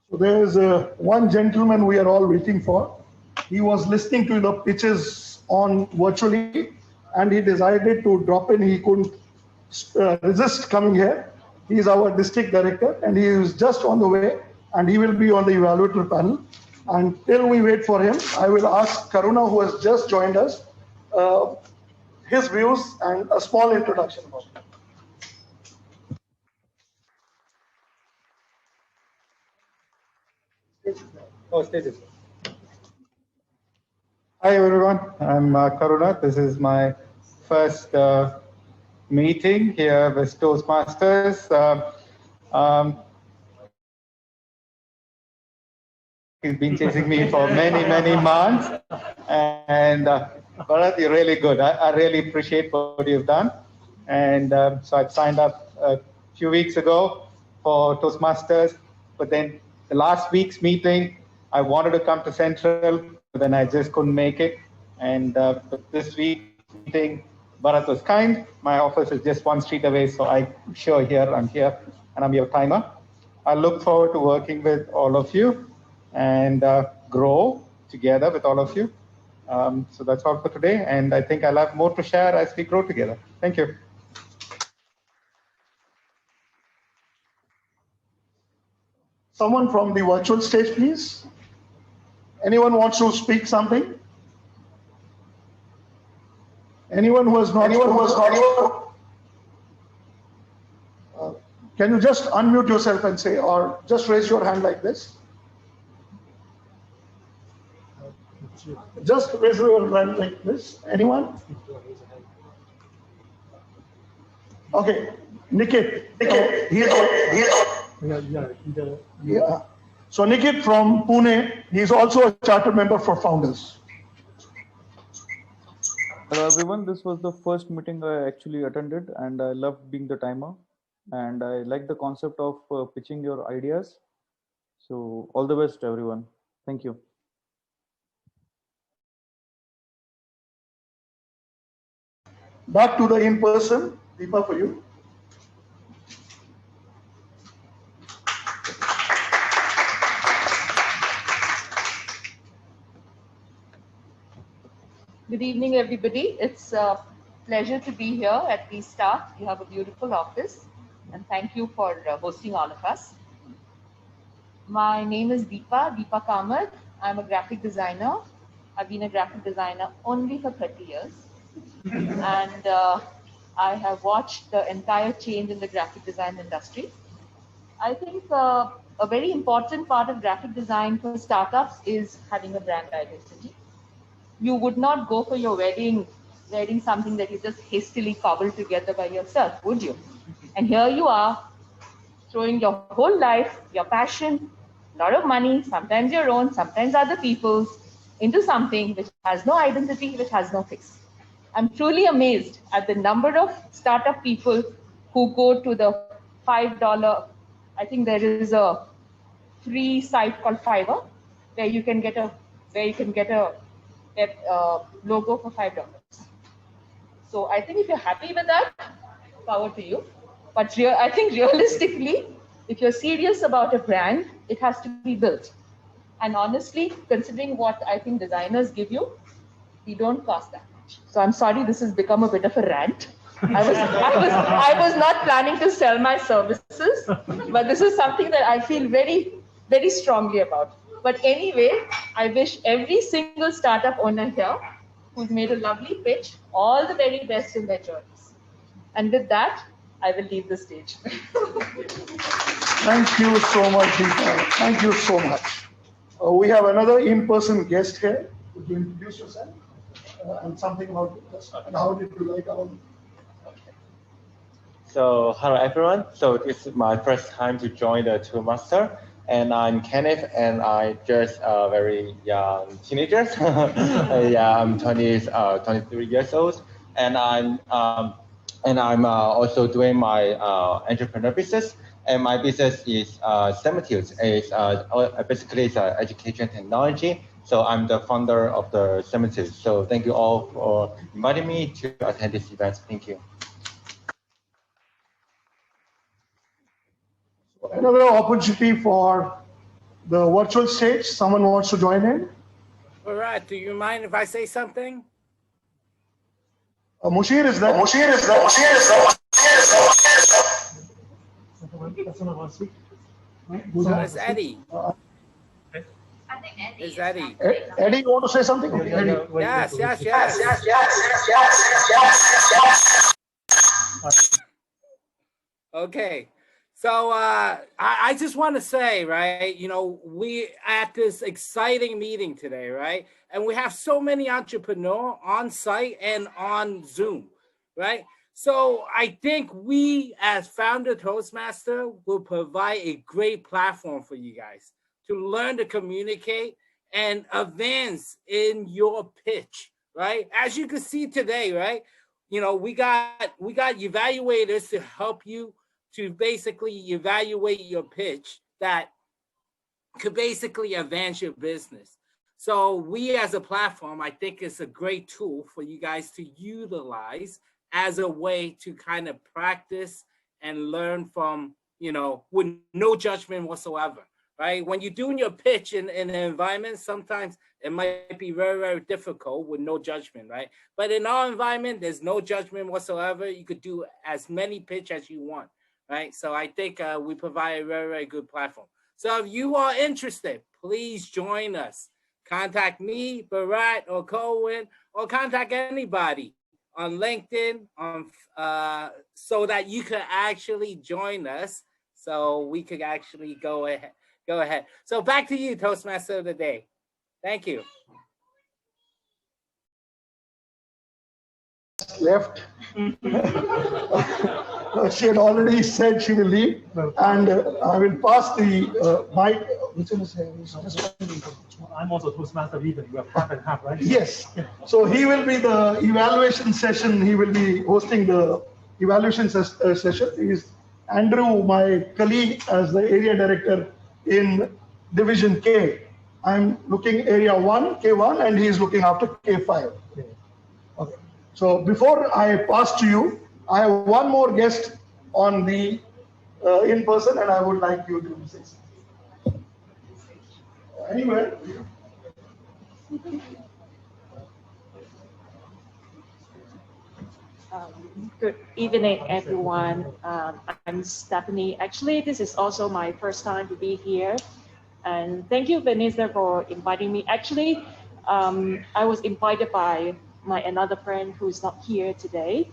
So there's one gentleman we are all waiting for. He was listening to the pitches on virtually, and he decided to drop in. He couldn't resist coming here. He is our district director, and he is just on the way. and he will be on the evaluator panel. Until we wait for him, I will ask Karuna, who has just joined us, his views and a small introduction about him. Hi everyone, I'm Karuna. This is my first meeting here with Toastmasters. He's been chasing me for many months, and Bharat, you're really good. I really appreciate what you've done. And so I signed up a few weeks ago for Toastmasters, but then the last week's meeting, I wanted to come to Central, but then I just couldn't make it. And but this week's meeting, Bharat was kind. My office is just one street away, so I'm here, and I'm your timer. I look forward to working with all of you and grow together with all of you. So that's all for today, and I think I'll have more to share as we grow together. Thank you. Someone from the virtual stage, please. Anyone wants to speak something? Anyone who has not can you just unmute yourself and say, or just raise your hand like this? Just raise your hand like this. Anyone? Okay, Nikit. Yeah. So Nikit from Pune, he's also a charter member for Founders. Hello everyone, this was the first meeting I actually attended, and I loved being the timer, and I like the concept of pitching your ideas. So all the best everyone. Thank you. Back to the in-person, Deepa, for you. Good evening, everybody. It's a pleasure to be here at WeStart. You have a beautiful office, and thank you for hosting all of us. My name is Deepa Kamath. I'm a graphic designer. I've been a graphic designer only for 30 years. And I have watched the entire change in the graphic design industry. I think a very important part of graphic design for startups is having a brand identity. You would not go for your wedding wearing something that you just hastily cobbled together by yourself, would you? And here you are, throwing your whole life, your passion, a lot of money, sometimes your own, sometimes other people's, into something which has no identity, which has no face. I'm truly amazed at the number of startup people who go to the $5, I think there is a free site called Fiverr, where you can get a logo for $5. So I think if you're happy with that, power to you. But I think realistically, if you're serious about a brand, it has to be built. And honestly, considering what I think designers give you, we don't cost that much. So I'm sorry, this has become a bit of a rant. I was not planning to sell my services, but this is something that I feel very, very strongly about. But anyway, I wish every single startup owner here who's made a lovely pitch all the very best in their journeys. And with that, I will leave the stage. Thank you so much, Deepa. Thank you so much. We have another in-person guest here. Would you introduce yourself and something about this? And how did you like our? So hello everyone. So this is my first time to join the Toastmasters, and I'm Kenneth, and I just a very young teenager. Yeah, I'm 23 years old, and I'm also doing my entrepreneur business. And my business is Cemeteries. It's basically it's education technology. So I'm the founder of the Cemeteries. So thank you all for inviting me to attend this event. Thank you. Another opportunity for the virtual stage. Someone wants to join in? Bharat, do you mind if I say something? Mushir is there. So it's Eddie. It's Eddie. Eddie, you want to say something? Eddie. Yes. Okay. So I just want to say, right, you know, we at this exciting meeting today, right? And we have so many entrepreneurs on site and on Zoom, right? So I think we as founder Toastmaster will provide a great platform for you guys to learn to communicate and advance in your pitch, right? As you can see today, right? You know, we got evaluators to help you to basically evaluate your pitch that could basically advance your business. So we as a platform, I think it's a great tool for you guys to utilize as a way to kind of practice and learn from, you know, with no judgment whatsoever, right? When you're doing your pitch in an environment, sometimes it might be very, very difficult with no judgment, right? But in our environment, there's no judgment whatsoever. You could do as many pitch as you want, right? So I think we provide a very, very good platform. So if you are interested, please join us. Contact me, Bharat, or Cohen, or contact anybody on LinkedIn so that you can actually join us so we could actually go ahead. So back to you, Toastmaster of the Day. Thank you. Left. She had already said she will leave, and I will pass the mic. I'm also Toastmaster leader. You have half and half, right? Yes. So he will be the evaluation session. He will be hosting the evaluation session. He is Andrew, my colleague, as the area director in Division K. I'm looking area 1, K1, and he is looking after K5. Okay. So before I pass to you, I have one more guest on the in person, and I would like you to say something. Anywhere. Good evening, everyone. I'm Stephanie. Actually, this is also my first time to be here. And thank you, Vanessa, for inviting me. Actually, I was invited by my another friend who's not here today.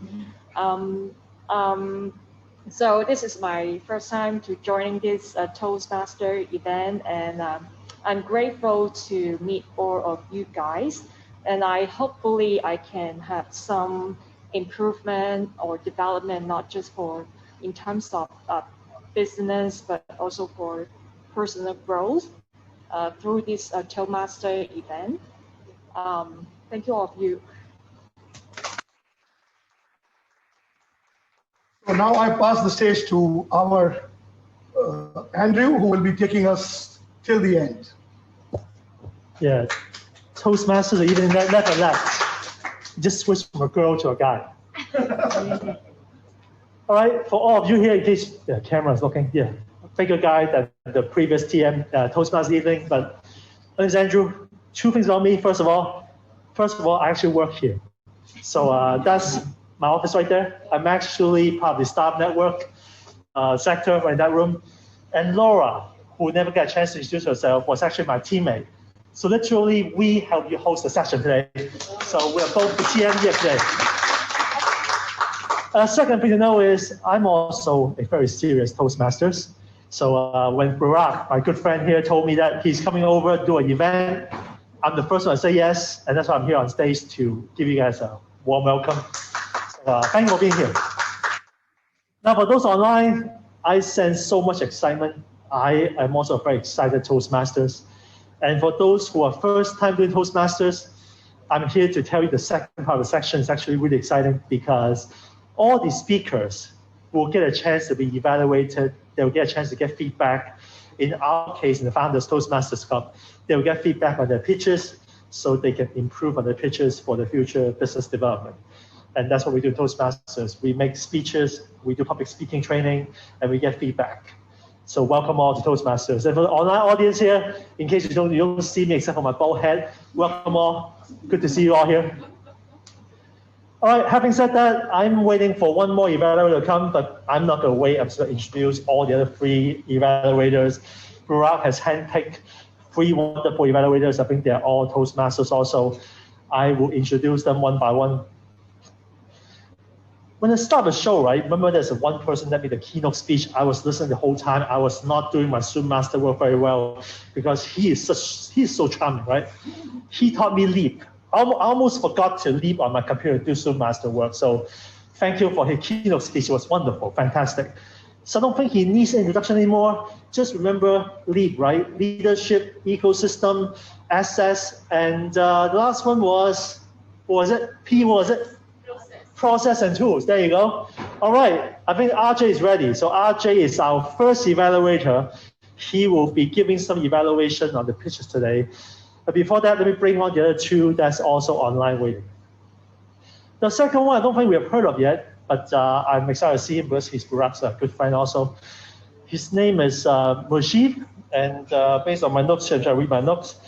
So this is my first time to joining this Toastmaster event, and I'm grateful to meet all of you guys. And hopefully I can have some improvement or development, not just for in terms of business, but also for personal growth through this Toastmaster event. Thank you all of you. So now I pass the stage to our Andrew, who will be taking us till the end. Yeah, Toastmasters are even never left. Just switch from a girl to a guy. All right, for all of you here, in case the camera is looking, yeah, bigger guy than the previous TM Toastmasters evening. But my name is Andrew. Two things about me. First of all, I actually work here. So that's my office right there. I'm actually part of the staff network sector right in that room. And Laura, who never got a chance to introduce herself, was actually my teammate. So literally, we helped you host the session today. So we're both the TM here today. Second thing to know is I'm also a very serious Toastmasters. So when Barack, my good friend here, told me that he's coming over to do an event, I'm the first one to say yes, and that's why I'm here on stage to give you guys a warm welcome. So thank you for being here. Now for those online, I sense so much excitement. I am also a very excited Toastmasters. And for those who are first time doing Toastmasters, I'm here to tell you the second part of the section is actually really exciting because all the speakers will get a chance to be evaluated. They'll get a chance to get feedback. In our case, in the Founders Toastmasters Club, they'll get feedback on their pitches so they can improve on their pitches for the future business development. And that's what we do in Toastmasters. We make speeches, we do public speaking training, and we get feedback. So welcome all to Toastmasters. And for the online audience here, in case you don't see me except for my bald head, welcome all. Good to see you all here. All right, having said that, I'm waiting for one more evaluator to come, but I'm not going to wait. I'm just going to introduce all the other 3 evaluators. Burak has handpicked 3 wonderful evaluators. I think they're all Toastmasters also. I will introduce them one by one. When I start the show, right, remember there's one person that made the keynote speech. I was listening the whole time. I was not doing my Zoom master work very well because he's so charming, right? He taught me Leap. I almost forgot to leap on my computer to do Zoom master work. So thank you for his keynote speech. It was wonderful, fantastic. So I don't think he needs an introduction anymore. Just remember Leap, right? Leadership, ecosystem, access, and the last one was, what was it? P, what was it? Process and tools. There you go. All right, I think RJ is ready. So RJ is our first evaluator. He will be giving some evaluation on the pitches today. But before that, let me bring on the other 2 that's also online waiting. The second one, I don't think we have heard of yet, but I'm excited to see him because he's perhaps a good friend also. His name is Mujib, and based on my notes, I read my notes.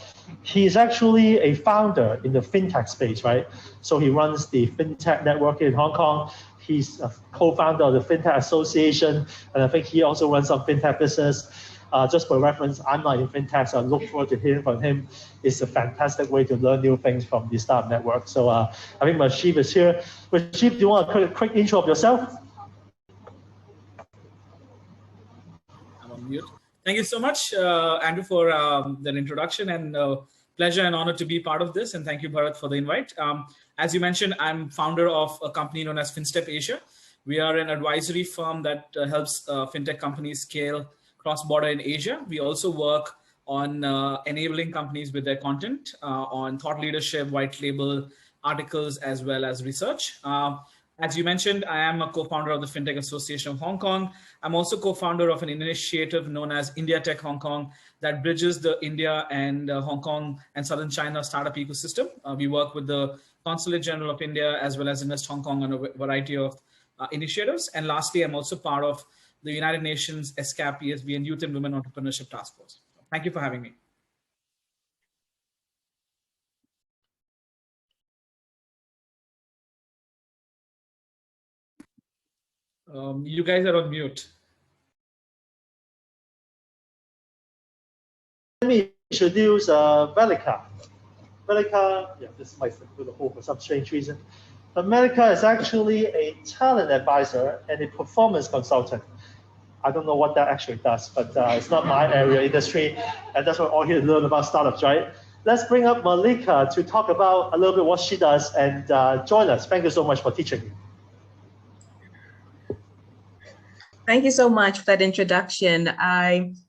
He's actually a founder in the fintech space, right? So he runs the fintech network in Hong Kong. He's a co-founder of the Fintech Association, and I think he also runs some fintech business. Just for reference, I'm not in fintech, so I look forward to hearing from him. It's a fantastic way to learn new things from the startup network. So I think Mujib is here. Mujib, do you want a quick intro of yourself? I'm on mute. Thank you so much, Andrew, for that introduction, and pleasure and honor to be part of this. And thank you, Bharat, for the invite. As you mentioned, I'm founder of a company known as FinStep Asia. We are an advisory firm that helps fintech companies scale cross-border in Asia. We also work on enabling companies with their content, on thought leadership, white label articles, as well as research. As you mentioned, I am a co-founder of the Fintech Association of Hong Kong. I'm also co-founder of an initiative known as India Tech Hong Kong that bridges the India and Hong Kong and Southern China startup ecosystem. We work with the Consulate General of India as well as Invest Hong Kong on a variety of initiatives. And lastly, I'm also part of the United Nations ESCAP, ESB, and Youth and Women Entrepreneurship Task Force. Thank you for having me. You guys are on mute. Let me introduce Velika. Velika, yeah, this might do the whole for some strange reason. But Velika is actually a talent advisor and a performance consultant. I don't know what that actually does, but it's not my area industry, and that's what we're all here to learn about startups, right? Let's bring up Malika to talk about a little bit what she does and join us. Thank you so much for teaching me. Thank you so much for that introduction.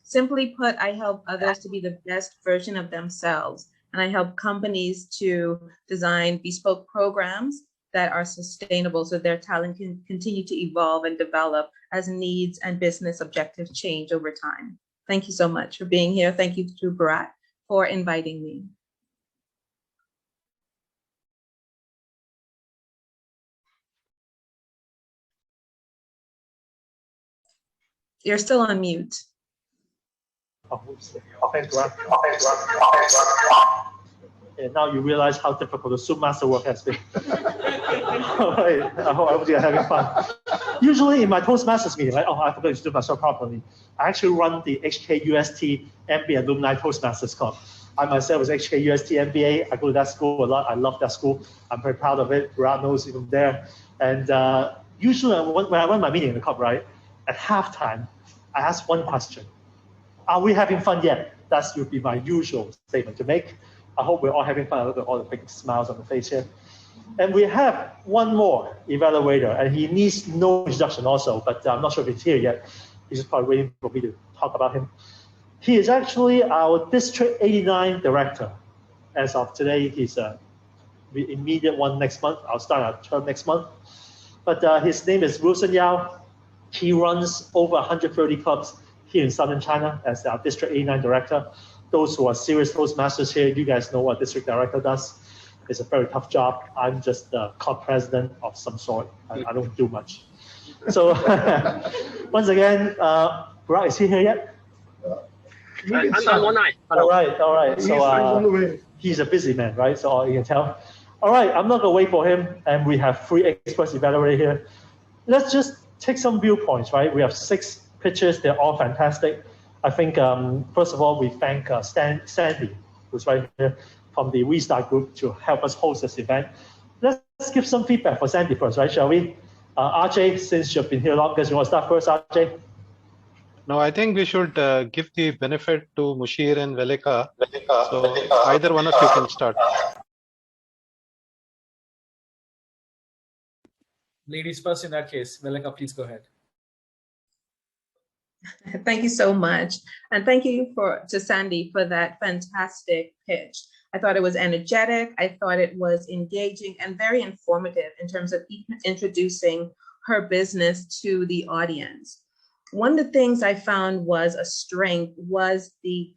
Simply put, I help others to be the best version of themselves, and I help companies to design bespoke programs that are sustainable so their talent can continue to evolve and develop as needs and business objectives change over time. Thank you so much for being here. Thank you to Bharat for inviting me. You're still on mute. And now you realize how difficult the Zoom master work has been. All right, I hope you're having fun. Usually in my Toastmasters meeting, like, oh, I forgot to do myself properly. I actually run the HKUST MBA Alumni Toastmasters Club. I myself is HKUST MBA. I go to that school a lot. I love that school. I'm very proud of it. Brad knows even there. And usually when I run my meeting in the club, right, at halftime, I ask one question. Are we having fun yet? That would be my usual statement to make. I hope we're all having fun. Look at all the big smiles on the face here. And we have one more evaluator, and he needs no introduction also, but I'm not sure if he's here yet. He's just probably waiting for me to talk about him. He is actually our District 89 director. As of today, he's the immediate one next month. I'll start our term next month. But his name is Wilson Yao. He runs over 130 clubs here in Southern China as our District 89 director. Those who are serious Toastmasters here, you guys know what district director does. It's a very tough job. I'm just the club president of some sort. I don't do much. So once again, Brad, is he here yet? I'm online. All right. So he's a busy man, right? So you can tell. All right, I'm not going to wait for him, and we have 3 experts evaluated here. Let's just take some viewpoints, right? We have 6 pitches. They're all fantastic. I think, first of all, we thank Sandy, who's right here from the WeStart group, to help us host this event. Let's give some feedback for Sandy first, right, shall we? RJ, since you've been here longest, you want to start first, RJ? No, I think we should give the benefit to Mushir and Velika. So either one of you can start. Ladies first in that case. Velika, please go ahead. Thank you so much. And thank you to Sandy for that fantastic pitch. I thought it was energetic. I thought it was engaging and very informative in terms of introducing her business to the audience. One of the things I found was a strength was the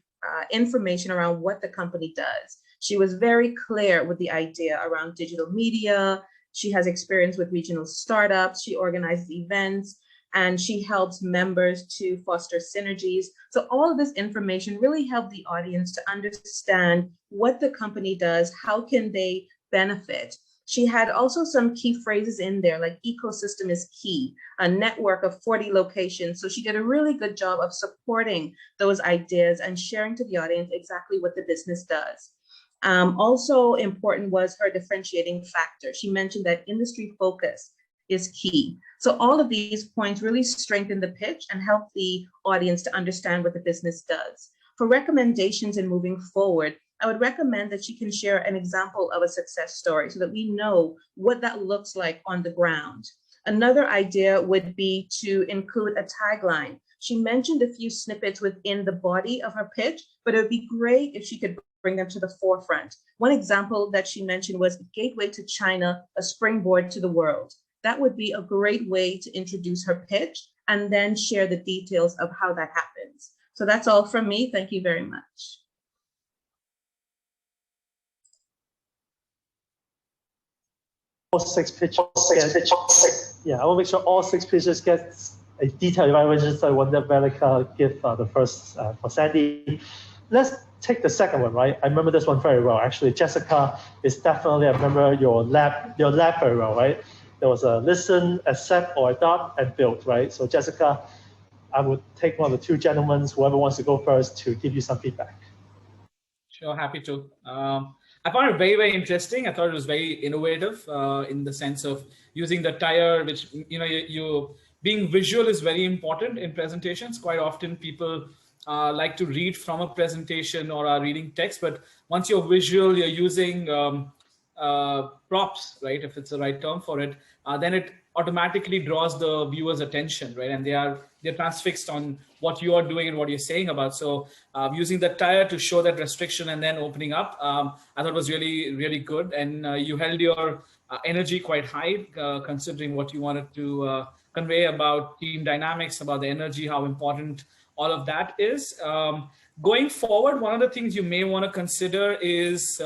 information around what the company does. She was very clear with the idea around digital media. She has experience with regional startups. She organizes events, and she helps members to foster synergies. So all of this information really helped the audience to understand what the company does, how can they benefit. She had also some key phrases in there, like ecosystem is key, a network of 40 locations. So she did a really good job of supporting those ideas and sharing to the audience exactly what the business does. Also important was her differentiating factor. She mentioned that industry focus is key. So all of these points really strengthen the pitch and help the audience to understand what the business does. For recommendations in moving forward, I would recommend that she can share an example of a success story so that we know what that looks like on the ground. Another idea would be to include a tagline. She mentioned a few snippets within the body of her pitch, but it would be great if she could bring them to the forefront. One example that she mentioned was Gateway to China, a springboard to the world. That would be a great way to introduce her pitch and then share the details of how that happens. So that's all from me. Thank you very much. All 6 pitches. Yeah, I will make sure all 6 pitches get a detailed evaluation. So I want Velika give the first for Sandy. Let's take the second one, right? I remember this one very well. Actually, Jessica is definitely, I remember your lab very well, right? There was a listen, accept, or adopt, and build, right? So Jessica, I would take one of the 2 gentlemen, whoever wants to go first, to give you some feedback. Sure, happy to. I found it very, very interesting. I thought it was very innovative in the sense of using the tire, which, you being visual is very important in presentations. Quite often people like to read from a presentation or are reading text, but once you're visual, you're using props, right? If it's the right term for it, then it automatically draws the viewer's attention, right? And they're transfixed on what you are doing and what you're saying about. So using the tire to show that restriction and then opening up, I thought was really, really good. And you held your energy quite high, considering what you wanted to convey about team dynamics, about the energy, how important all of that is. Going forward, one of the things you may want to consider is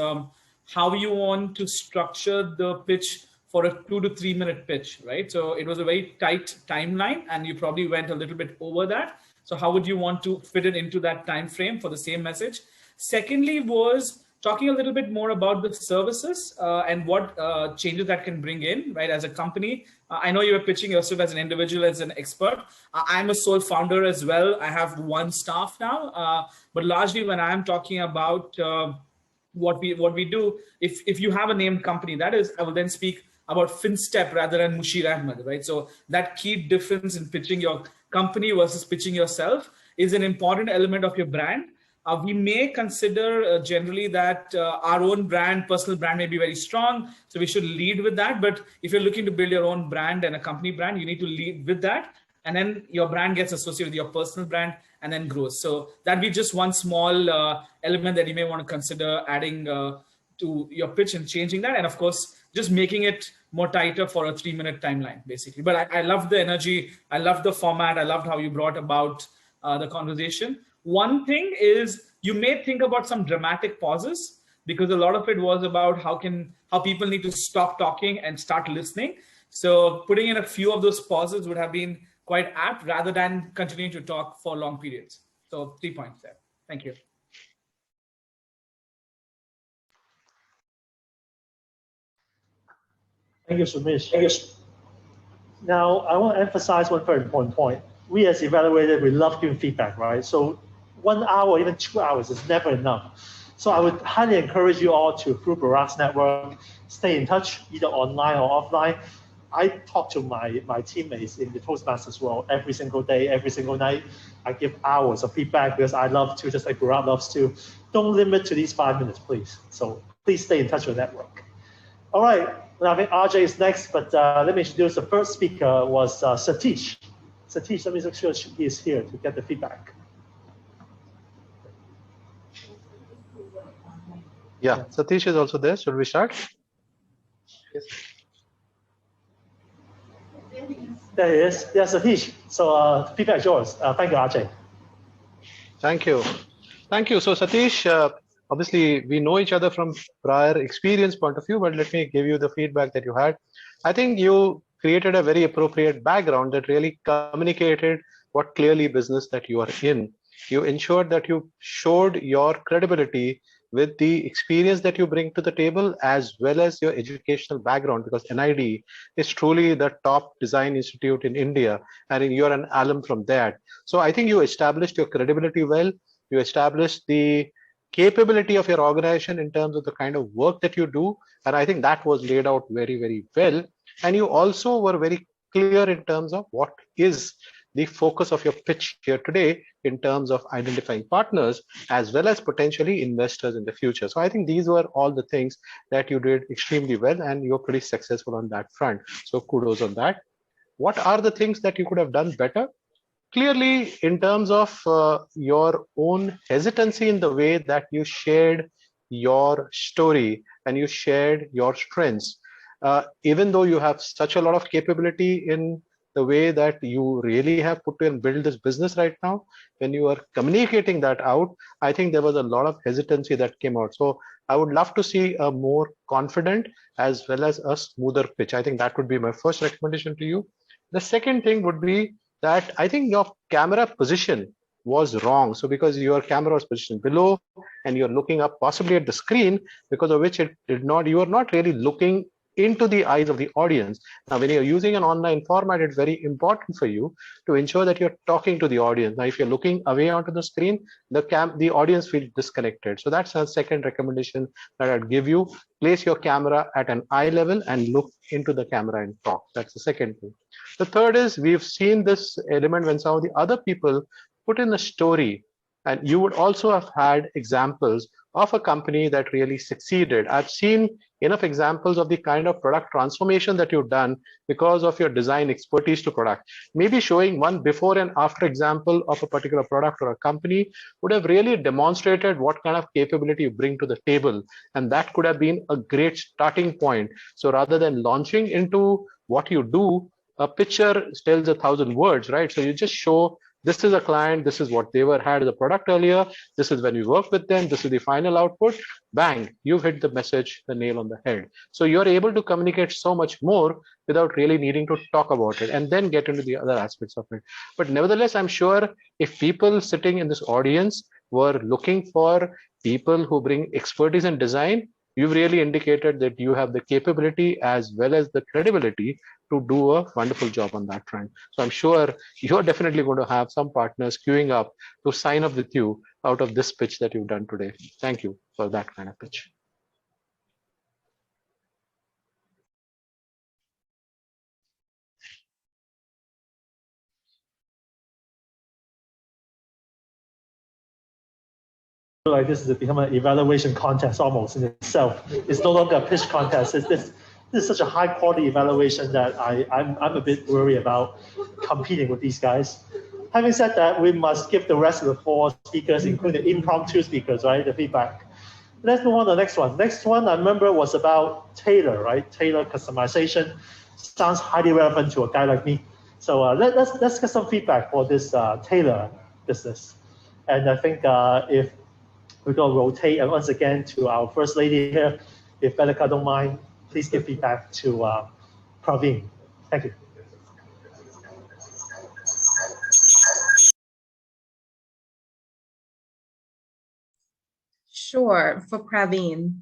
how you want to structure the pitch for a 2 to 3 minute pitch, right? So it was a very tight timeline and you probably went a little bit over that. So how would you want to fit it into that time frame for the same message? Secondly was talking a little bit more about the services and what changes that can bring in, right? As a company, I know you were pitching yourself as an individual, as an expert. I'm a sole founder as well. I have 1 staff now, but largely when I'm talking about what we do, if you have a named company, that is, I will then speak about FinStep rather than Mushir Ahmed, right? So that key difference in pitching your company versus pitching yourself is an important element of your brand. We may consider generally that our own brand, personal brand may be very strong. So we should lead with that. But if you're looking to build your own brand and a company brand, you need to lead with that. And then your brand gets associated with your personal brand and then grows. So that'd be just one small element that you may want to consider adding to your pitch and changing that. And of course, just making it more tighter for a 3 minute timeline, basically. But I love the energy. I love the format. I loved how you brought about the conversation. One thing is you may think about some dramatic pauses, because a lot of it was about how people need to stop talking and start listening. So putting in a few of those pauses would have been quite apt rather than continuing to talk for long periods. So 3 points there. Thank you. you, Sumesh. Now, I want to emphasize one very important point. We as evaluators, we love giving feedback, right? So 1 hour, even 2 hours is never enough. So I would highly encourage you all to, through Barak's network, stay in touch, either online or offline. I talk to my teammates in the Toastmasters world every single day, every single night. I give hours of feedback because I love to, just like Barak loves to. Don't limit to these 5 minutes, please. So please stay in touch with the network. All right, I think RJ is next, but let me introduce the first speaker was Satish. Satish, let me make sure he is here to get the feedback. Yeah, Satish is also there. Should we start? Yes. There he is. Yeah, Satish. So feedback is yours. Thank you, RJ. Thank you. Thank you. So Satish, obviously we know each other from prior experience point of view, but let me give you the feedback that you had. I think you created a very appropriate background that really communicated what clearly business that you are in. You ensured that you showed your credibility with the experience that you bring to the table as well as your educational background, because NID is truly the top design institute in India and you're an alum from that. So I think you established your credibility well. You established the capability of your organization in terms of the kind of work that you do. And I think that was laid out very, very well. And you also were very clear in terms of what is the focus of your pitch here today in terms of identifying partners as well as potentially investors in the future. So I think these were all the things that you did extremely well and you're pretty successful on that front. So kudos on that. What are the things that you could have done better? Clearly, in terms of your own hesitancy in the way that you shared your story and you shared your strengths, even though you have such a lot of capability in the way that you really have put and build this business right now, when you are communicating that out, I think there was a lot of hesitancy that came out. So I would love to see a more confident as well as a smoother pitch. I think that would be my first recommendation to you. The second thing would be that I think your camera position was wrong. So because your camera was positioned below and you're looking up possibly at the screen, because of which it did not, you are not really looking into the eyes of the audience. Now, when you're using an online format, it's very important for you to ensure that you're talking to the audience. Now, if you're looking away onto the screen, the audience feels disconnected. So that's a second recommendation that I'd give you. Place your camera at an eye level and look into the camera and talk. That's the second thing. The third is we've seen this element when some of the other people put in a story, and you would also have had examples of a company that really succeeded. I've seen enough examples of the kind of product transformation that you've done because of your design expertise to product. Maybe showing one before and after example of a particular product or a company would have really demonstrated what kind of capability you bring to the table. And that could have been a great starting point. So rather than launching into what you do, a picture tells 1,000 words, right? So you just show this is a client, this is what they had as a product earlier, this is when we work with them, this is the final output, bang, you've hit the message, the nail on the head. So you're able to communicate so much more without really needing to talk about it and then get into the other aspects of it. But nevertheless, I'm sure if people sitting in this audience were looking for people who bring expertise in design, you've really indicated that you have the capability as well as the credibility to do a wonderful job on that front. So I'm sure you're definitely going to have some partners queuing up to sign up with you out of this pitch that you've done today. Thank you for that kind of pitch. Like this is become an evaluation contest almost in itself. It's no longer a pitch contest. This is such a high quality evaluation that I'm a bit worried about competing with these guys. Having said that, we must give the rest of the 4 speakers, including the impromptu speakers, right, the feedback. Let's move on to the next one. Next one I remember was about tailor, right? Tailor customization sounds highly relevant to a guy like me. So let's get some feedback for this tailor business. And I think if we're going to rotate once again to our first lady here. If Belika don't mind, please give feedback to Praveen. Thank you. Sure, for Praveen.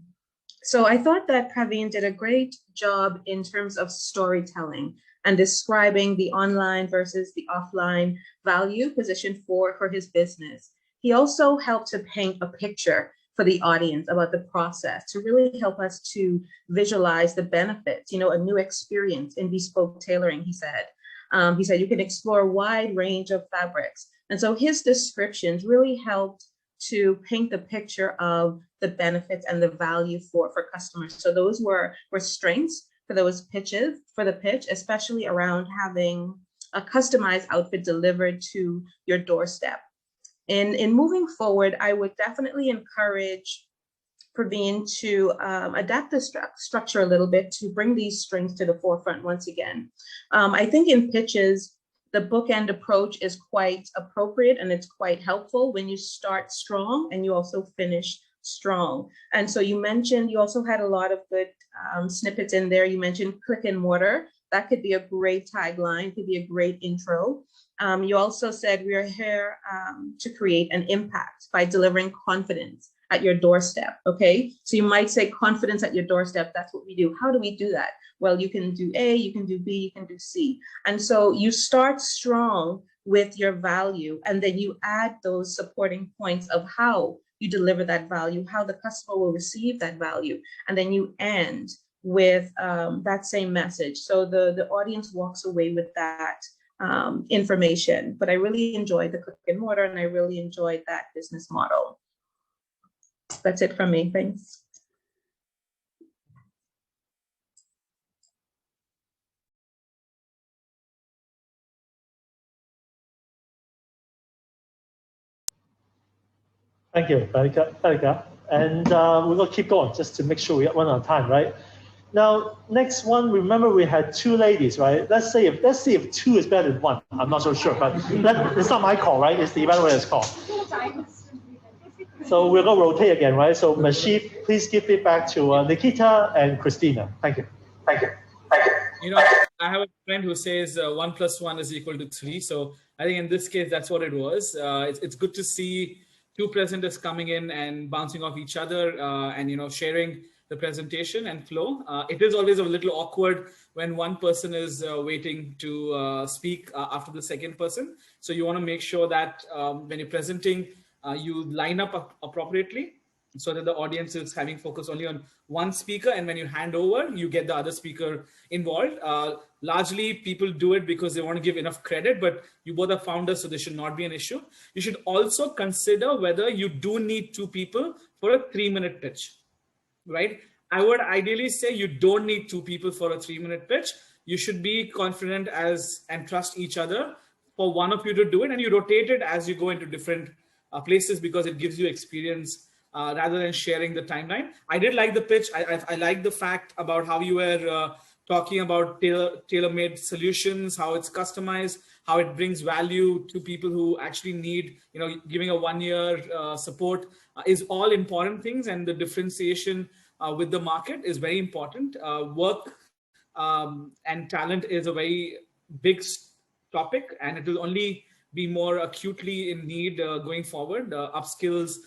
So I thought that Praveen did a great job in terms of storytelling and describing the online versus the offline value position for his business. He also helped to paint a picture for the audience about the process to really help us to visualize the benefits, a new experience in bespoke tailoring, he said. He said you can explore a wide range of fabrics. And so his descriptions really helped to paint the picture of the benefits and the value for customers. So those were strengths for those pitches, for the pitch, especially around having a customized outfit delivered to your doorstep. In moving forward, I would definitely encourage Praveen to adapt the structure a little bit to bring these strengths to the forefront once again. I think in pitches, the bookend approach is quite appropriate and it's quite helpful when you start strong and you also finish strong. And so you also had a lot of good snippets in there. You mentioned click and mortar. That could be a great tagline, could be a great intro. You also said we are here to create an impact by delivering confidence at your doorstep, okay? So you might say confidence at your doorstep, that's what we do. How do we do that? Well, you can do A, you can do B, you can do C. And so you start strong with your value, and then you add those supporting points of how you deliver that value, how the customer will receive that value. And then you end with that same message. So the audience walks away with that information. But I really enjoyed the click and mortar, and I really enjoyed that business model. That's it from me. Thanks. Thank you, Balika. And we're going to keep going just to make sure we run out of time, right? Now, next one, remember we had two ladies, right? Let's see if two is better than one. I'm not so sure, but it's not my call, right? It's the evaluator's call. So we're going to rotate again, right? So Mashib, please give it back to Nikita and Christina. Thank you. Thank you. Thank you. I have a friend who says 1 + 1 is equal to 3. So I think in this case, that's what it was. It's good to see two presenters coming in and bouncing off each other and, sharing the presentation and flow. It is always a little awkward when one person is waiting to speak after the second person. So you want to make sure that when you're presenting, you line up appropriately so that the audience is having focus only on one speaker. And when you hand over, you get the other speaker involved. Largely, people do it because they want to give enough credit, but you both are founders, so there should not be an issue. You should also consider whether you do need two people for a 3-minute pitch, right? I would ideally say you don't need two people for a 3-minute pitch. You should be confident and trust each other for one of you to do it, and you rotate it as you go into different places because it gives you experience rather than sharing the timeline. I did like the pitch. I like the fact about how you were talking about tailor-made solutions, how it's customized, how it brings value to people who actually need, giving a 1-year support is all important things. And the differentiation with the market is very important. Work and talent is a very big topic, and it will only be more acutely in need going forward. Upskills,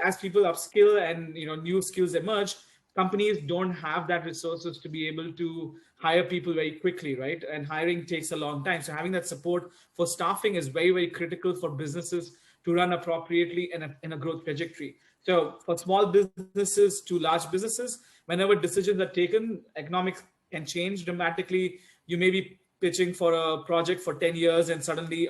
as people upskill and new skills emerge, companies don't have that resources to be able to hire people very quickly, right? And hiring takes a long time. So having that support for staffing is very, very critical for businesses to run appropriately in a growth trajectory. So for small businesses to large businesses, whenever decisions are taken, economics can change dramatically. You may be pitching for a project for 10 years and suddenly,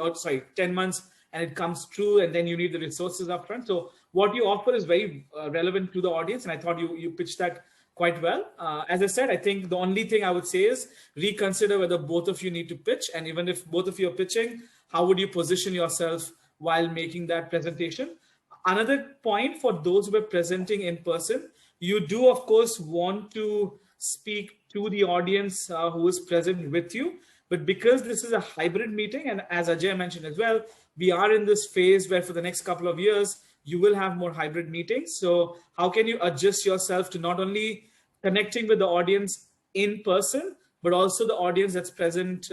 10 months, and it comes true, and then you need the resources upfront. So what you offer is very relevant to the audience, and I thought you pitched that quite well. As I said, I think the only thing I would say is reconsider whether both of you need to pitch, and even if both of you are pitching, how would you position yourself while making that presentation? Another point for those who are presenting in person, you do, of course, want to speak to the audience who is present with you. But because this is a hybrid meeting, and as Ajay mentioned as well, we are in this phase where for the next couple of years, you will have more hybrid meetings. So how can you adjust yourself to not only connecting with the audience in person, but also the audience that's present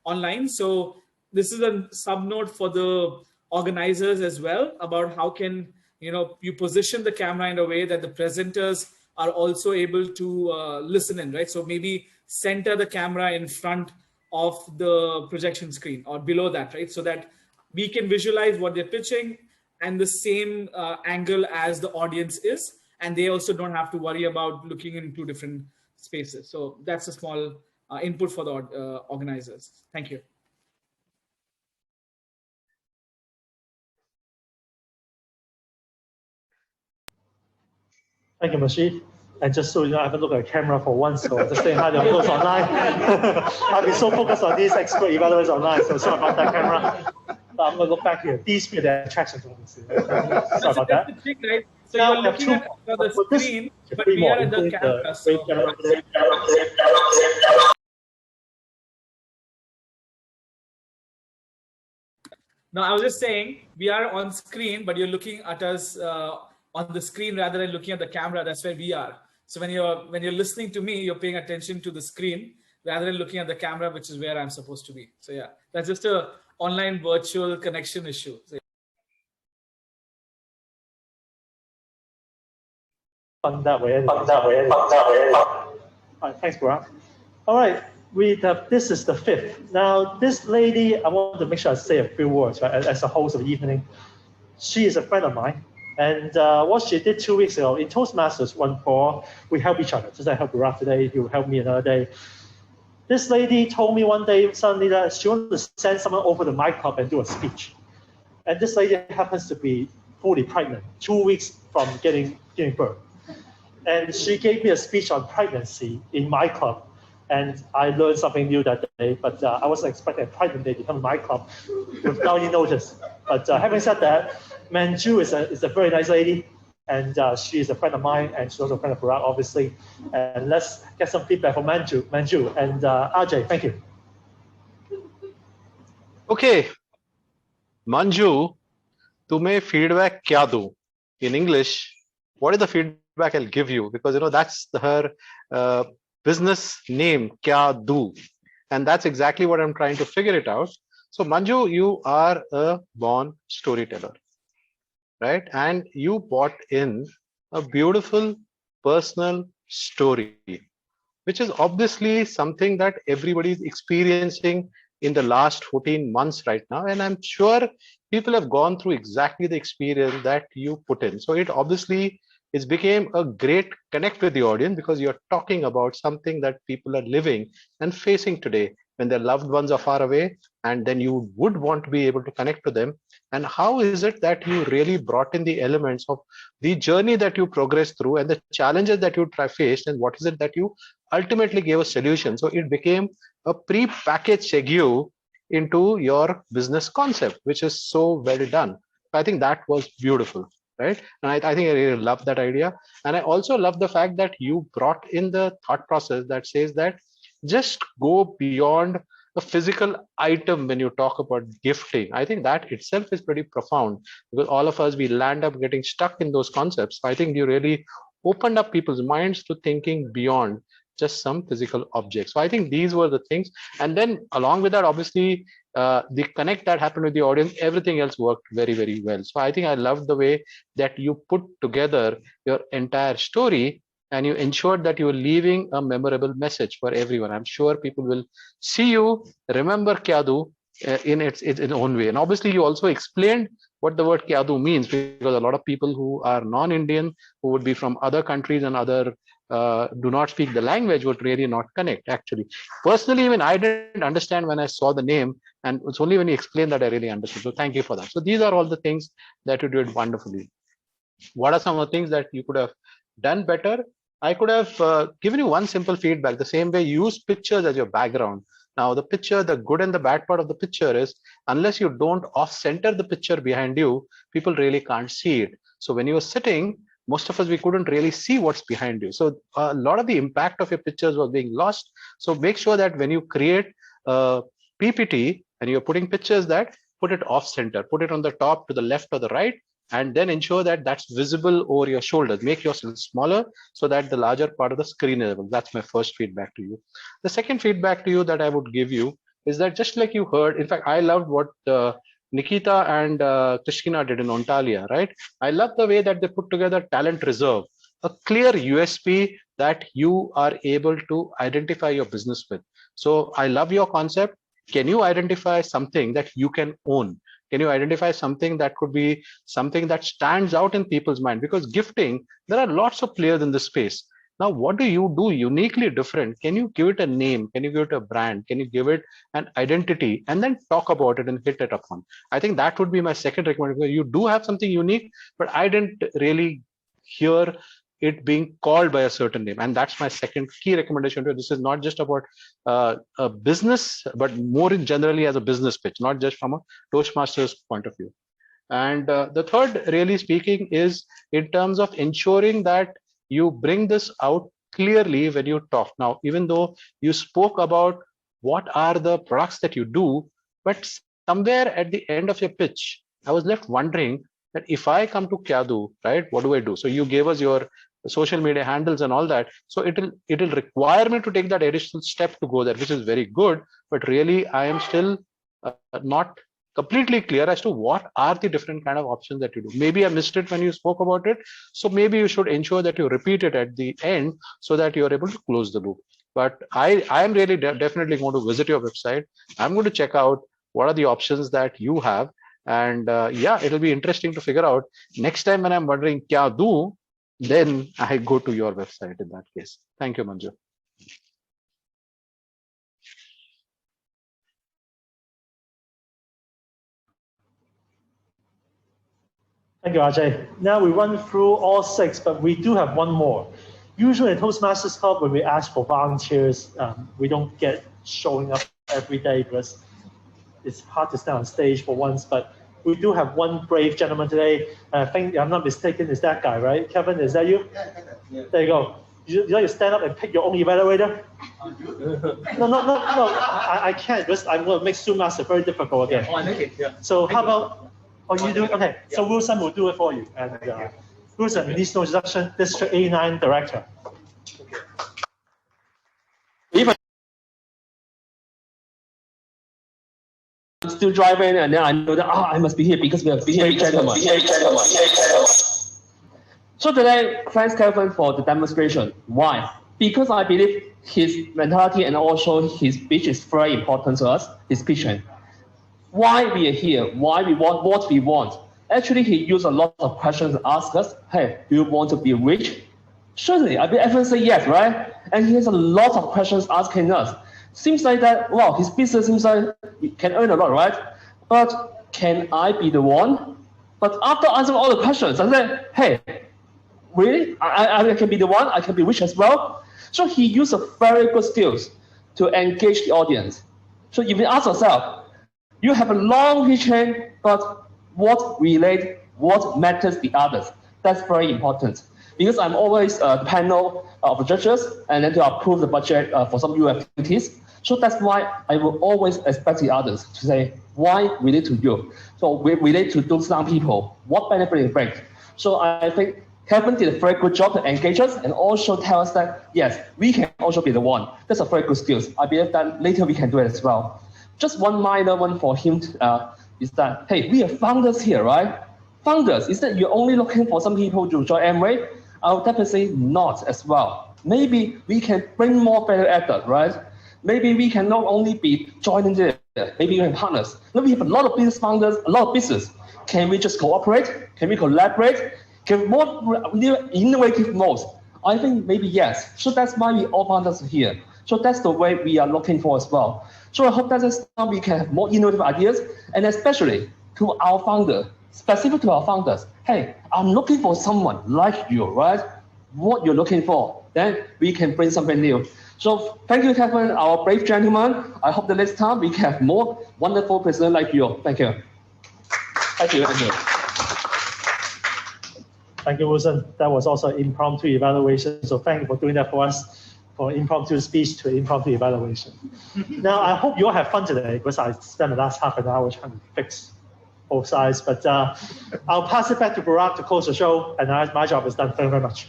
online? So this is a sub-note for the organizers as well about how can you position the camera in a way that the presenters are also able to listen in, right? So maybe center the camera in front of the projection screen or below that, right? So that we can visualize what they're pitching and the same angle as the audience is. And they also don't have to worry about looking into different spaces. So that's a small input for the organizers. Thank you. Thank you, Mashid. And just so you know, I haven't looked at a camera for once, so I'm just saying hi to those online. I've been so focused on these expert evaluators online, so sorry about that camera. But I'm going to look back here. These be the attractions. Sorry about that. That's the thing, right? So Now you're looking at the screen, but three we more, are at the including camera. great camera. No, I was just saying we are on screen, but you're looking at us on the screen rather than looking at the camera. That's where we are. So when you're listening to me, you're paying attention to the screen rather than looking at the camera, which is where I'm supposed to be. So yeah, that's just a online virtual connection issue. So, Fun that way. Anyway. Thanks, Barak. All right, this is the fifth. Now, this lady, I want to make sure I say a few words, right, as a host of the evening. She is a friend of mine. And what she did 2 weeks ago in Toastmasters 1-4, we help each other. Just like I help Barak today, he will help me another day. This lady told me one day suddenly that she wanted to send someone over to my club and do a speech. And this lady happens to be fully pregnant, 2 weeks from giving birth. And she gave me a speech on pregnancy in my club. And I learned something new that day, but I wasn't expecting a pregnant lady to come to my club without any notice. But having said that, Manju is a very nice lady, and she is a friend of mine, and she's also a friend of Barak, obviously. And let's get some feedback from Manju. And Ajay, thank you. Okay, Manju, तुम्हें feedback क्या दूं? In English, what is the feedback I'll give you? Because that's her business name, Kya Do, and that's exactly what I'm trying to figure it out. So Manju, you are a born storyteller, right? And you brought in a beautiful personal story, which is obviously something that everybody is experiencing in the last 14 months right now. And I'm sure people have gone through exactly the experience that you put in. So it became a great connect with the audience because you're talking about something that people are living and facing today when their loved ones are far away, and then you would want to be able to connect to them. And how is it that you really brought in the elements of the journey that you progressed through and the challenges that you faced, and what is it that you ultimately gave a solution? So it became a pre-packaged segue into your business concept, which is so well done. I think that was beautiful, right? And I think I really love that idea. And I also love the fact that you brought in the thought process that says that just go beyond a physical item when you talk about gifting. I think that itself is pretty profound, because all of us, we land up getting stuck in those concepts. I think you really opened up people's minds to thinking beyond just some physical objects. So I think these were the things. And then along with that, obviously, the connect that happened with the audience, everything else worked very, very well. So I think I loved the way that you put together your entire story, and you ensured that you were leaving a memorable message for everyone. I'm sure people will see you, remember Kyadu in its own way. And obviously, you also explained what the word Kyadu means, because a lot of people who are non-Indian, who would be from other countries and other do not speak the language, would really not connect. Actually, personally, even I didn't understand when I saw the name, and it's only when you explained that I really understood. So thank you for that. So these are all the things that you did wonderfully. What are some of the things that you could have done better? I could have given you one simple feedback. The same way, use pictures as your background. Now, the picture, the good and the bad part of the picture is, unless you don't off-center the picture behind you, people really can't see it. So when you're sitting, most of us, we couldn't really see what's behind you. So a lot of the impact of your pictures was being lost. So make sure that when you create a PPT and you're putting pictures, that put it off-center, put it on the top, to the left or the right, and then ensure that that's visible over your shoulders. Make yourself smaller so that the larger part of the screen is visible. That's my first feedback to you. The second feedback to you that I would give you is that, just like you heard, in fact, I loved what Nikita and Krishkina did in Ontalia, right? I love the way that they put together talent reserve. a clear USP that you are able to identify your business with. So I love your concept. Can you identify something that you can own? Can you identify something that could be something that stands out in people's mind? Because gifting, there are lots of players in this space. Now, what do you do uniquely different? Can you give it a name? Can you give it a brand? Can you give it an identity and then talk about it and hit it upon? I think that would be my second recommendation. You do have something unique, but I didn't really hear it being called by a certain name. And that's my second key recommendation to you. This is not just about a business, but more in generally as a business pitch, not just from a Toastmasters point of view. And the third, really speaking, is in terms of ensuring that you bring this out clearly when you talk. Now, even though you spoke about what are the products that you do, but somewhere at the end of your pitch, I was left wondering that if I come to Kyadu, right, what do I do? So you gave us your social media handles and all that. So it'll require me to take that additional step to go there, which is very good. But really, I am still not completely clear as to what are the different kind of options that you do. Maybe I missed it when you spoke about it. So maybe you should ensure that you repeat it at the end so that you're able to close the loop. But I am really definitely going to visit your website. I'm going to check out what are the options that you have. And yeah, it'll be interesting to figure out next time when I'm wondering kya do, then I go to your website in that case. Thank you, Manju. Thank you, Ajay. Now we run through all 6, but we do have one more. Usually in Toastmasters Club, when we ask for volunteers, we don't get showing up every day because it's hard to stand on stage for once, but we do have one brave gentleman today. I think, if I'm not mistaken, is that guy, right? Kevin, is that you? Yeah. There you go. You like to stand up and pick your own evaluator? No. I can't because I'm going to make Zoom Master very difficult again. So how about, you do it? Okay, so Wilson will do it for you. And Wilson needs no introduction, District A9 Director. Still driving, and then I know that I must be here because we have great gentlemen. So today, thanks Kevin for the demonstration. Why? Because I believe his mentality and also his speech is very important to us. His pitching. Why we are here? Why we want what we want? Actually, he used a lot of questions to ask us. Hey, do you want to be rich? Certainly, I mean, everyone say yes, right? And he has a lot of questions asking us. Seems like that, wow, his business seems like he can earn a lot, right? But can I be the one? But after answering all the questions, I said, hey, really? I can be the one? I can be rich as well? So he used a very good skills to engage the audience. So if you ask yourself, you have a long history, but what relates, what matters the others? That's very important. Because I'm always the panel of the judges and then to approve the budget for some new activities. So that's why I will always expect the others to say, why relate to you? So we relate to those young people, what benefit it brings. So I think Kevin did a very good job to engage us and also tell us that, yes, we can also be the one. That's a very good skills. I believe that later we can do it as well. Just one minor one for him is that, hey, we are founders here, right? Founders, is that you're only looking for some people to join Amway? I would definitely say not as well. Maybe we can bring more value added, right? Maybe we can not only be joining there, maybe we can partners. Maybe we have a lot of business founders, a lot of business. Can we just cooperate? Can we collaborate? Can we more innovative modes? I think maybe yes. So that's why we all founders are here. So that's the way we are looking for as well. So I hope that this time we can have more innovative ideas, and especially to our founder, specific to our founders. Hey, I'm looking for someone like you, right? What you're looking for, then we can bring something new. So thank you, Kevin, our brave gentleman. I hope the next time we can have more wonderful president like you. Thank you. Thank you, Andrew. Thank you, Wilson. That was also an impromptu evaluation. So thank you for doing that for us, for impromptu speech to impromptu evaluation. Now, I hope you all have fun today because I spent the last half an hour trying to fix both sides. But I'll pass it back to Barack to close the show, and my job is done. Thank you very much.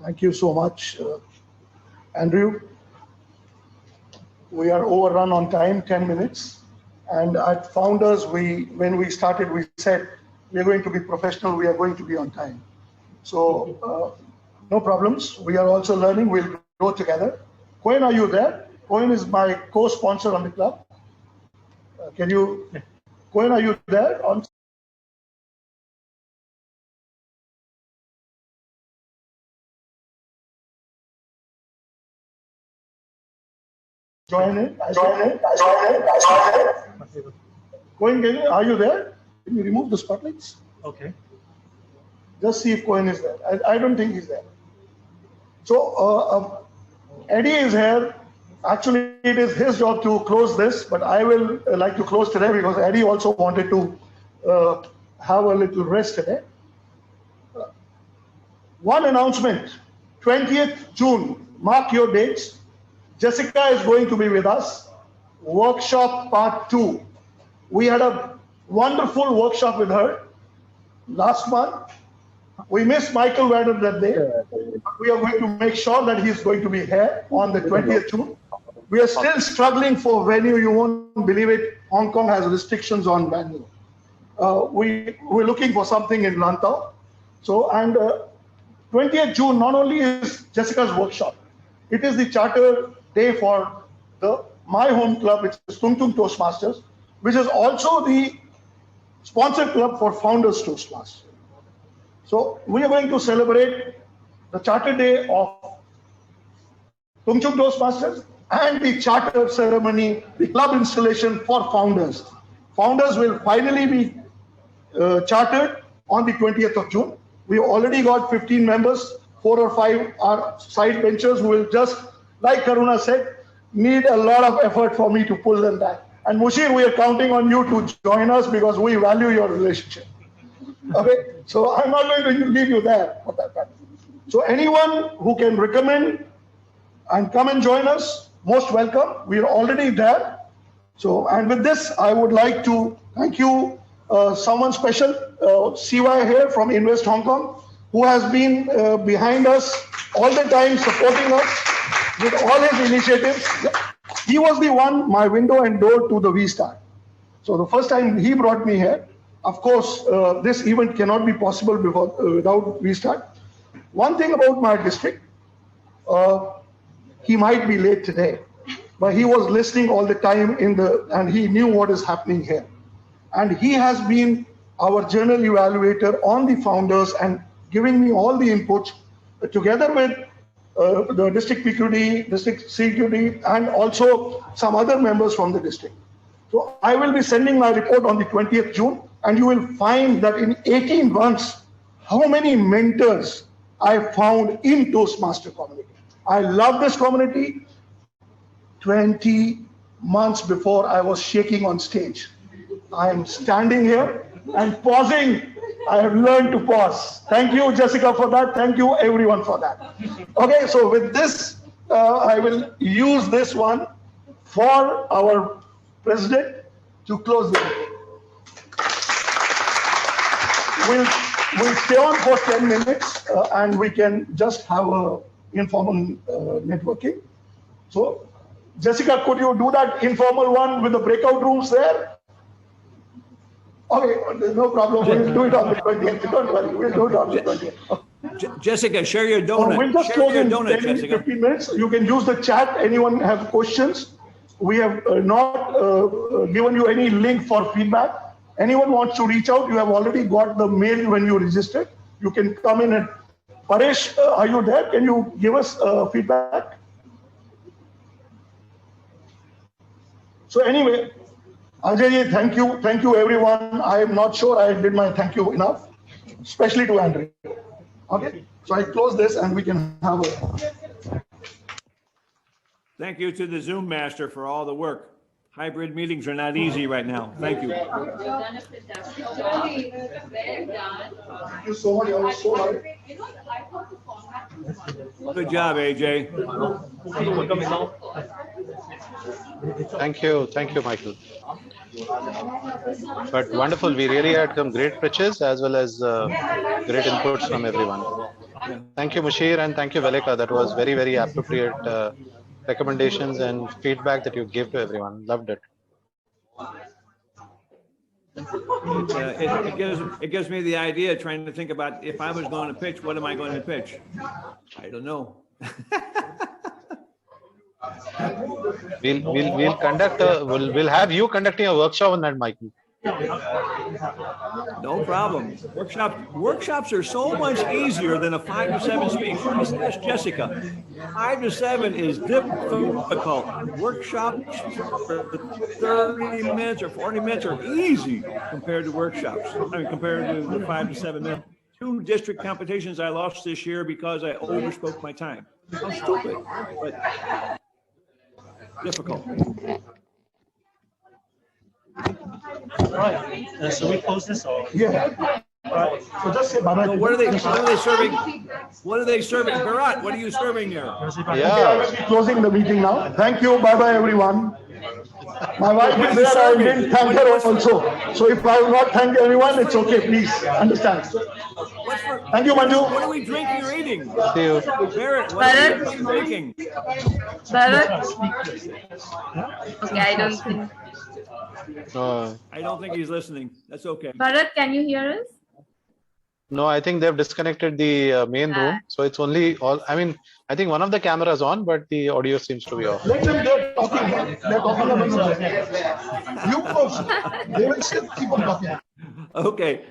Thank you so much, Andrew. We are overrun on time, 10 minutes. And at Founders, when we started, we said We are going to be professional. We are going to be on time. So no problems. We are also learning. We'll grow together. Cohen, are you there? Cohen is my co-sponsor on the club. Cohen, are you there? Join in. Cohen, are you there? Can you remove the spotlights? Okay. Just see if Cohen is there. I don't think he's there. So Eddie is here. Actually, it is his job to close this, but I will like to close today because Eddie also wanted to have a little rest today. One announcement, 20th June, mark your dates. Jessica is going to be with us. Workshop part 2. We had a wonderful workshop with her last month. We missed Michael Werner that day. We are going to make sure that he's going to be here on the 20th June. We are still struggling for venue. You won't believe it. Hong Kong has restrictions on venue. We're looking for something in Lantau. So, and 20th June not only is Jessica's workshop, it is the charter day for my home club, which is Tung Tung Toastmasters, which is also the sponsor club for Founders Toastmasters. So we are going to celebrate the charter day of Tung Tung Toastmasters and the charter ceremony, the club installation for Founders. Founders will finally be chartered on the 20th of June. We have already got 15 members, 4 or 5 are side benchers who will just, like Karuna said, need a lot of effort for me to pull them back. And Mushir, we are counting on you to join us because we value your relationship. Okay, so I'm not going to leave you there for that. So anyone who can recommend and come and join us, most welcome. We are already there. So, and with this, I would like to thank you, someone special, CY here from Invest Hong Kong, who has been behind us all the time, supporting us with all his initiatives. He was the one, my window and door to the WeStart. So the first time he brought me here, of course, this event cannot be possible without WeStart. One thing about my district, he might be late today, but he was listening all the time and he knew what is happening here. And he has been our general evaluator on the Founders and giving me all the inputs together with the district PQD, district CQD, and also some other members from the district. So I will be sending my report on the 20th June, and you will find that in 18 months, how many mentors I found in Toastmaster community. I love this community. 20 months before I was shaking on stage. I am standing here and pausing. I have learned to pause. Thank you, Jessica, for that. Thank you, everyone, for that. Okay, so with this, I will use this one for our president to close the meeting. We'll stay on for 10 minutes and we can just have a informal networking. So, Jessica, could you do that informal one with the breakout rooms there? Okay, no problem. We'll do it on the 20th. Don't worry, we'll do it on the 20th. Okay. Jessica, share your donut. We'll just share close your in donut, 10, Jessica. 15 minutes. You can use the chat. Anyone have questions? We have not given you any link for feedback. Anyone wants to reach out, you have already got the mail when you registered. You can come in and Paresh, are you there? Can you give us feedback? So anyway, Ajay, thank you everyone. I am not sure I did my thank you enough, especially to Andrew. Okay, so I close this and we can have a. Thank you to the Zoom master for all the work. Hybrid meetings are not easy right now. Thank you. You've done a fantastic job. Well done. Thank you so much. I was so hard. Good job, AJ. Thank you, Michael. But wonderful. We really had some great pitches as well as great inputs from everyone. Thank you, Mushir, and thank you, Velika. That was very, very appropriate recommendations and feedback that you gave to everyone. Loved it. It gives me the idea trying to think about if I was going to pitch, what am I going to pitch? I don't know. We'll have you conducting a workshop on that, Michael. No problem. Workshops are so much easier than a 5 to 7 speech. Just ask Jessica. 5 to 7 is difficult. Workshops for 30 minutes or 40 minutes are easy compared to workshops. I mean, compared to the 5 to 7 minutes. 2 district competitions I lost this year because I overspoke my time. How stupid, but difficult. Right. So we close this off. Yeah. Right. So just say bye-bye. So what are they serving? What are they serving? Bharat, what are you serving there? Yeah. Closing the meeting now. Thank you. Bye-bye, everyone. My wife is there. I didn't thank her also. So if I have not thanked everyone, it's okay. Please understand. Thank you, Manju. What are we drinking or eating? See you. Barrett, what are you drinking? Bharat? Okay, I don't think. I don't think he's listening. That's okay. Bharat, can you hear us? No, I think they've disconnected the main room. So it's only all, I mean, I think one of the cameras on, but the audio seems to be off. Let them get talking. They're talking about something. You close. They will still keep on talking. Okay.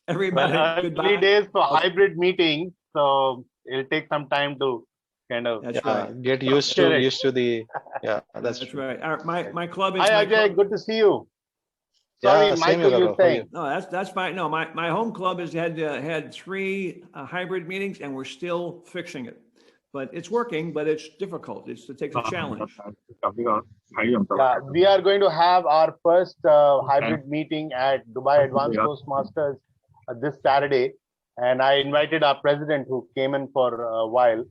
Everybody, goodbye. 3 days for hybrid meetings, so it'll take some time to kind of get used to the that's right. My club is. Hi Ajay, good to see you. Sorry, Michael, you're saying. No, that's fine. No, my home club has had 3 hybrid meetings, and we're still fixing it. But it's working, but it's difficult. It takes a challenge. Yeah, we are going to have our first hybrid meeting at Dubai Advanced Toastmasters this Saturday, and I invited our president who came in for a while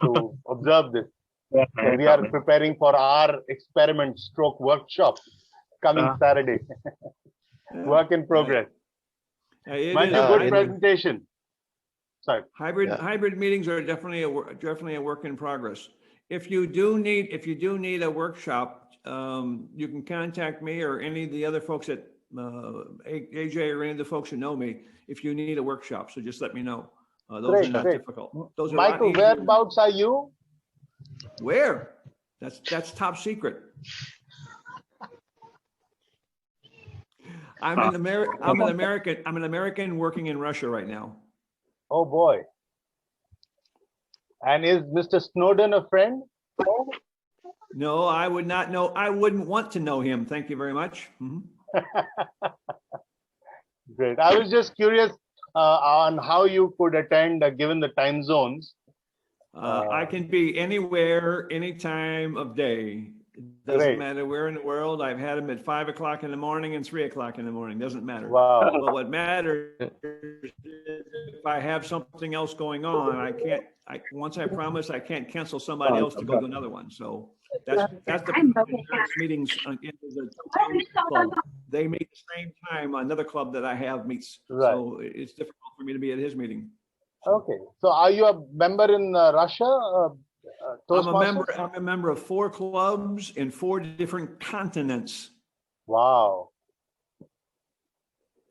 to observe this. So we are preparing for our experiment stroke workshop coming Saturday. Work in progress. Good presentation. Sorry. Hybrid meetings are definitely a work in progress. If you do need a workshop, you can contact me or any of the other folks at AJ or any of the folks who know me if you need a workshop. So just let me know. Those are not difficult. Those Michael, whereabouts are you? Where? That's top secret. I'm an American working in Russia right now. Oh boy. And is Mr. Snowden a friend? No, I would not know. I wouldn't want to know him. Thank you very much. Great. I was just curious on how you could attend given the time zones. I can be anywhere, any time of day. It doesn't matter where in the world. I've had them at 5 o'clock in the morning and 3 o'clock in the morning. Doesn't matter. Wow. But what matters is if I have something else going on, once I promise I can't cancel somebody else to go to another one. So that's the meetings in the club. They meet the same time another club that I have meets. Right. So it's difficult for me to be at his meeting. Okay. So are you a member in Russia? I'm a member of 4 clubs in 4 different continents. Wow.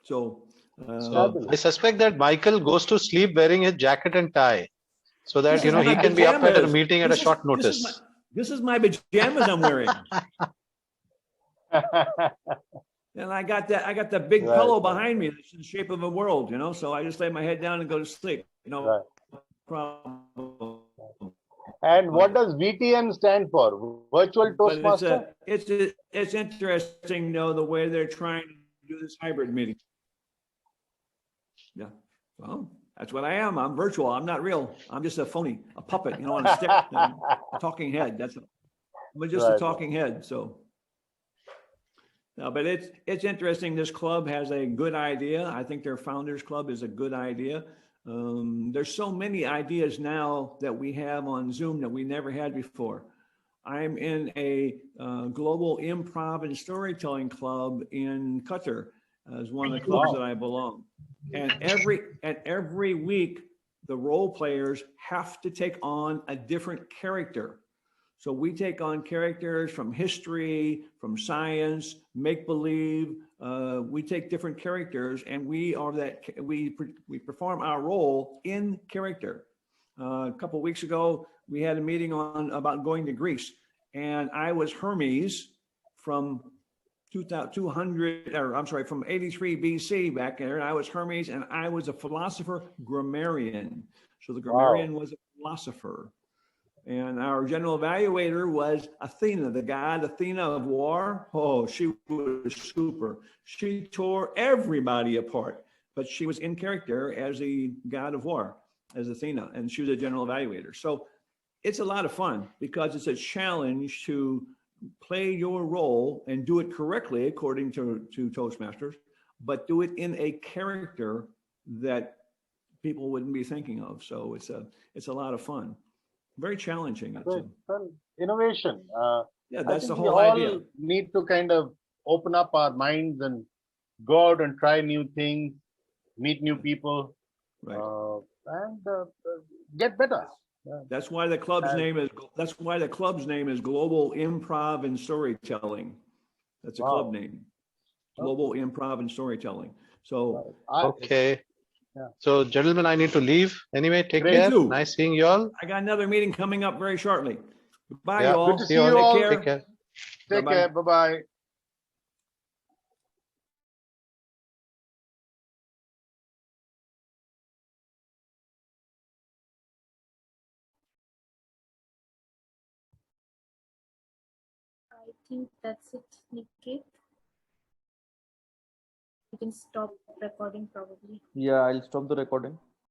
So I suspect that Michael goes to sleep wearing his jacket and tie so that he can be up at a meeting at a short notice. This is my pajamas I'm wearing. And I got the big pillow behind me that's in the shape of a world, so I just lay my head down and go to sleep. No problem. And what does VTM stand for? Virtual Toastmaster? It's interesting, the way they're trying to do this hybrid meeting. Yeah. Well, that's what I am. I'm virtual. I'm not real. I'm just a phony, a puppet, on a stick, a talking head. I'm just a talking head. So, no, but it's interesting. This club has a good idea. I think their founders club is a good idea. There's so many ideas now that we have on Zoom that we never had before. I'm in a global improv and storytelling club in Qatar as one of the clubs that I belong. And every week, the role players have to take on a different character. So we take on characters from history, from science, make-believe. We take different characters and we perform our role in character. A couple of weeks ago, we had a meeting about going to Greece, and I was Hermes from 200, or I'm sorry, from 83 BC back there. And I was Hermes, and I was a philosopher grammarian. So the grammarian was a philosopher. And our general evaluator was Athena, the god Athena of war. Oh, she was super. She tore everybody apart, but she was in character as the god of war, as Athena, and she was a general evaluator. So it's a lot of fun because it's a challenge to play your role and do it correctly according to Toastmasters, but do it in a character that people wouldn't be thinking of. So it's a lot of fun. Very challenging. Innovation. Yeah, I that's think the we whole all idea. need to kind of open up our minds and go out and try new things, meet new people, and get better. That's why the club's name is. That's why the club's name is Global Improv and Storytelling. That's a club name. Global Improv and Storytelling. So okay. So, gentlemen, I need to leave. Anyway, take Me care. too. Nice seeing you all. I got another meeting coming up very shortly. Bye, Yeah, you all. good to see you all. Take care. Take Bye-bye. care. Bye-bye. I think that's it, Niket. You can stop recording probably. Yeah, I'll stop the recording.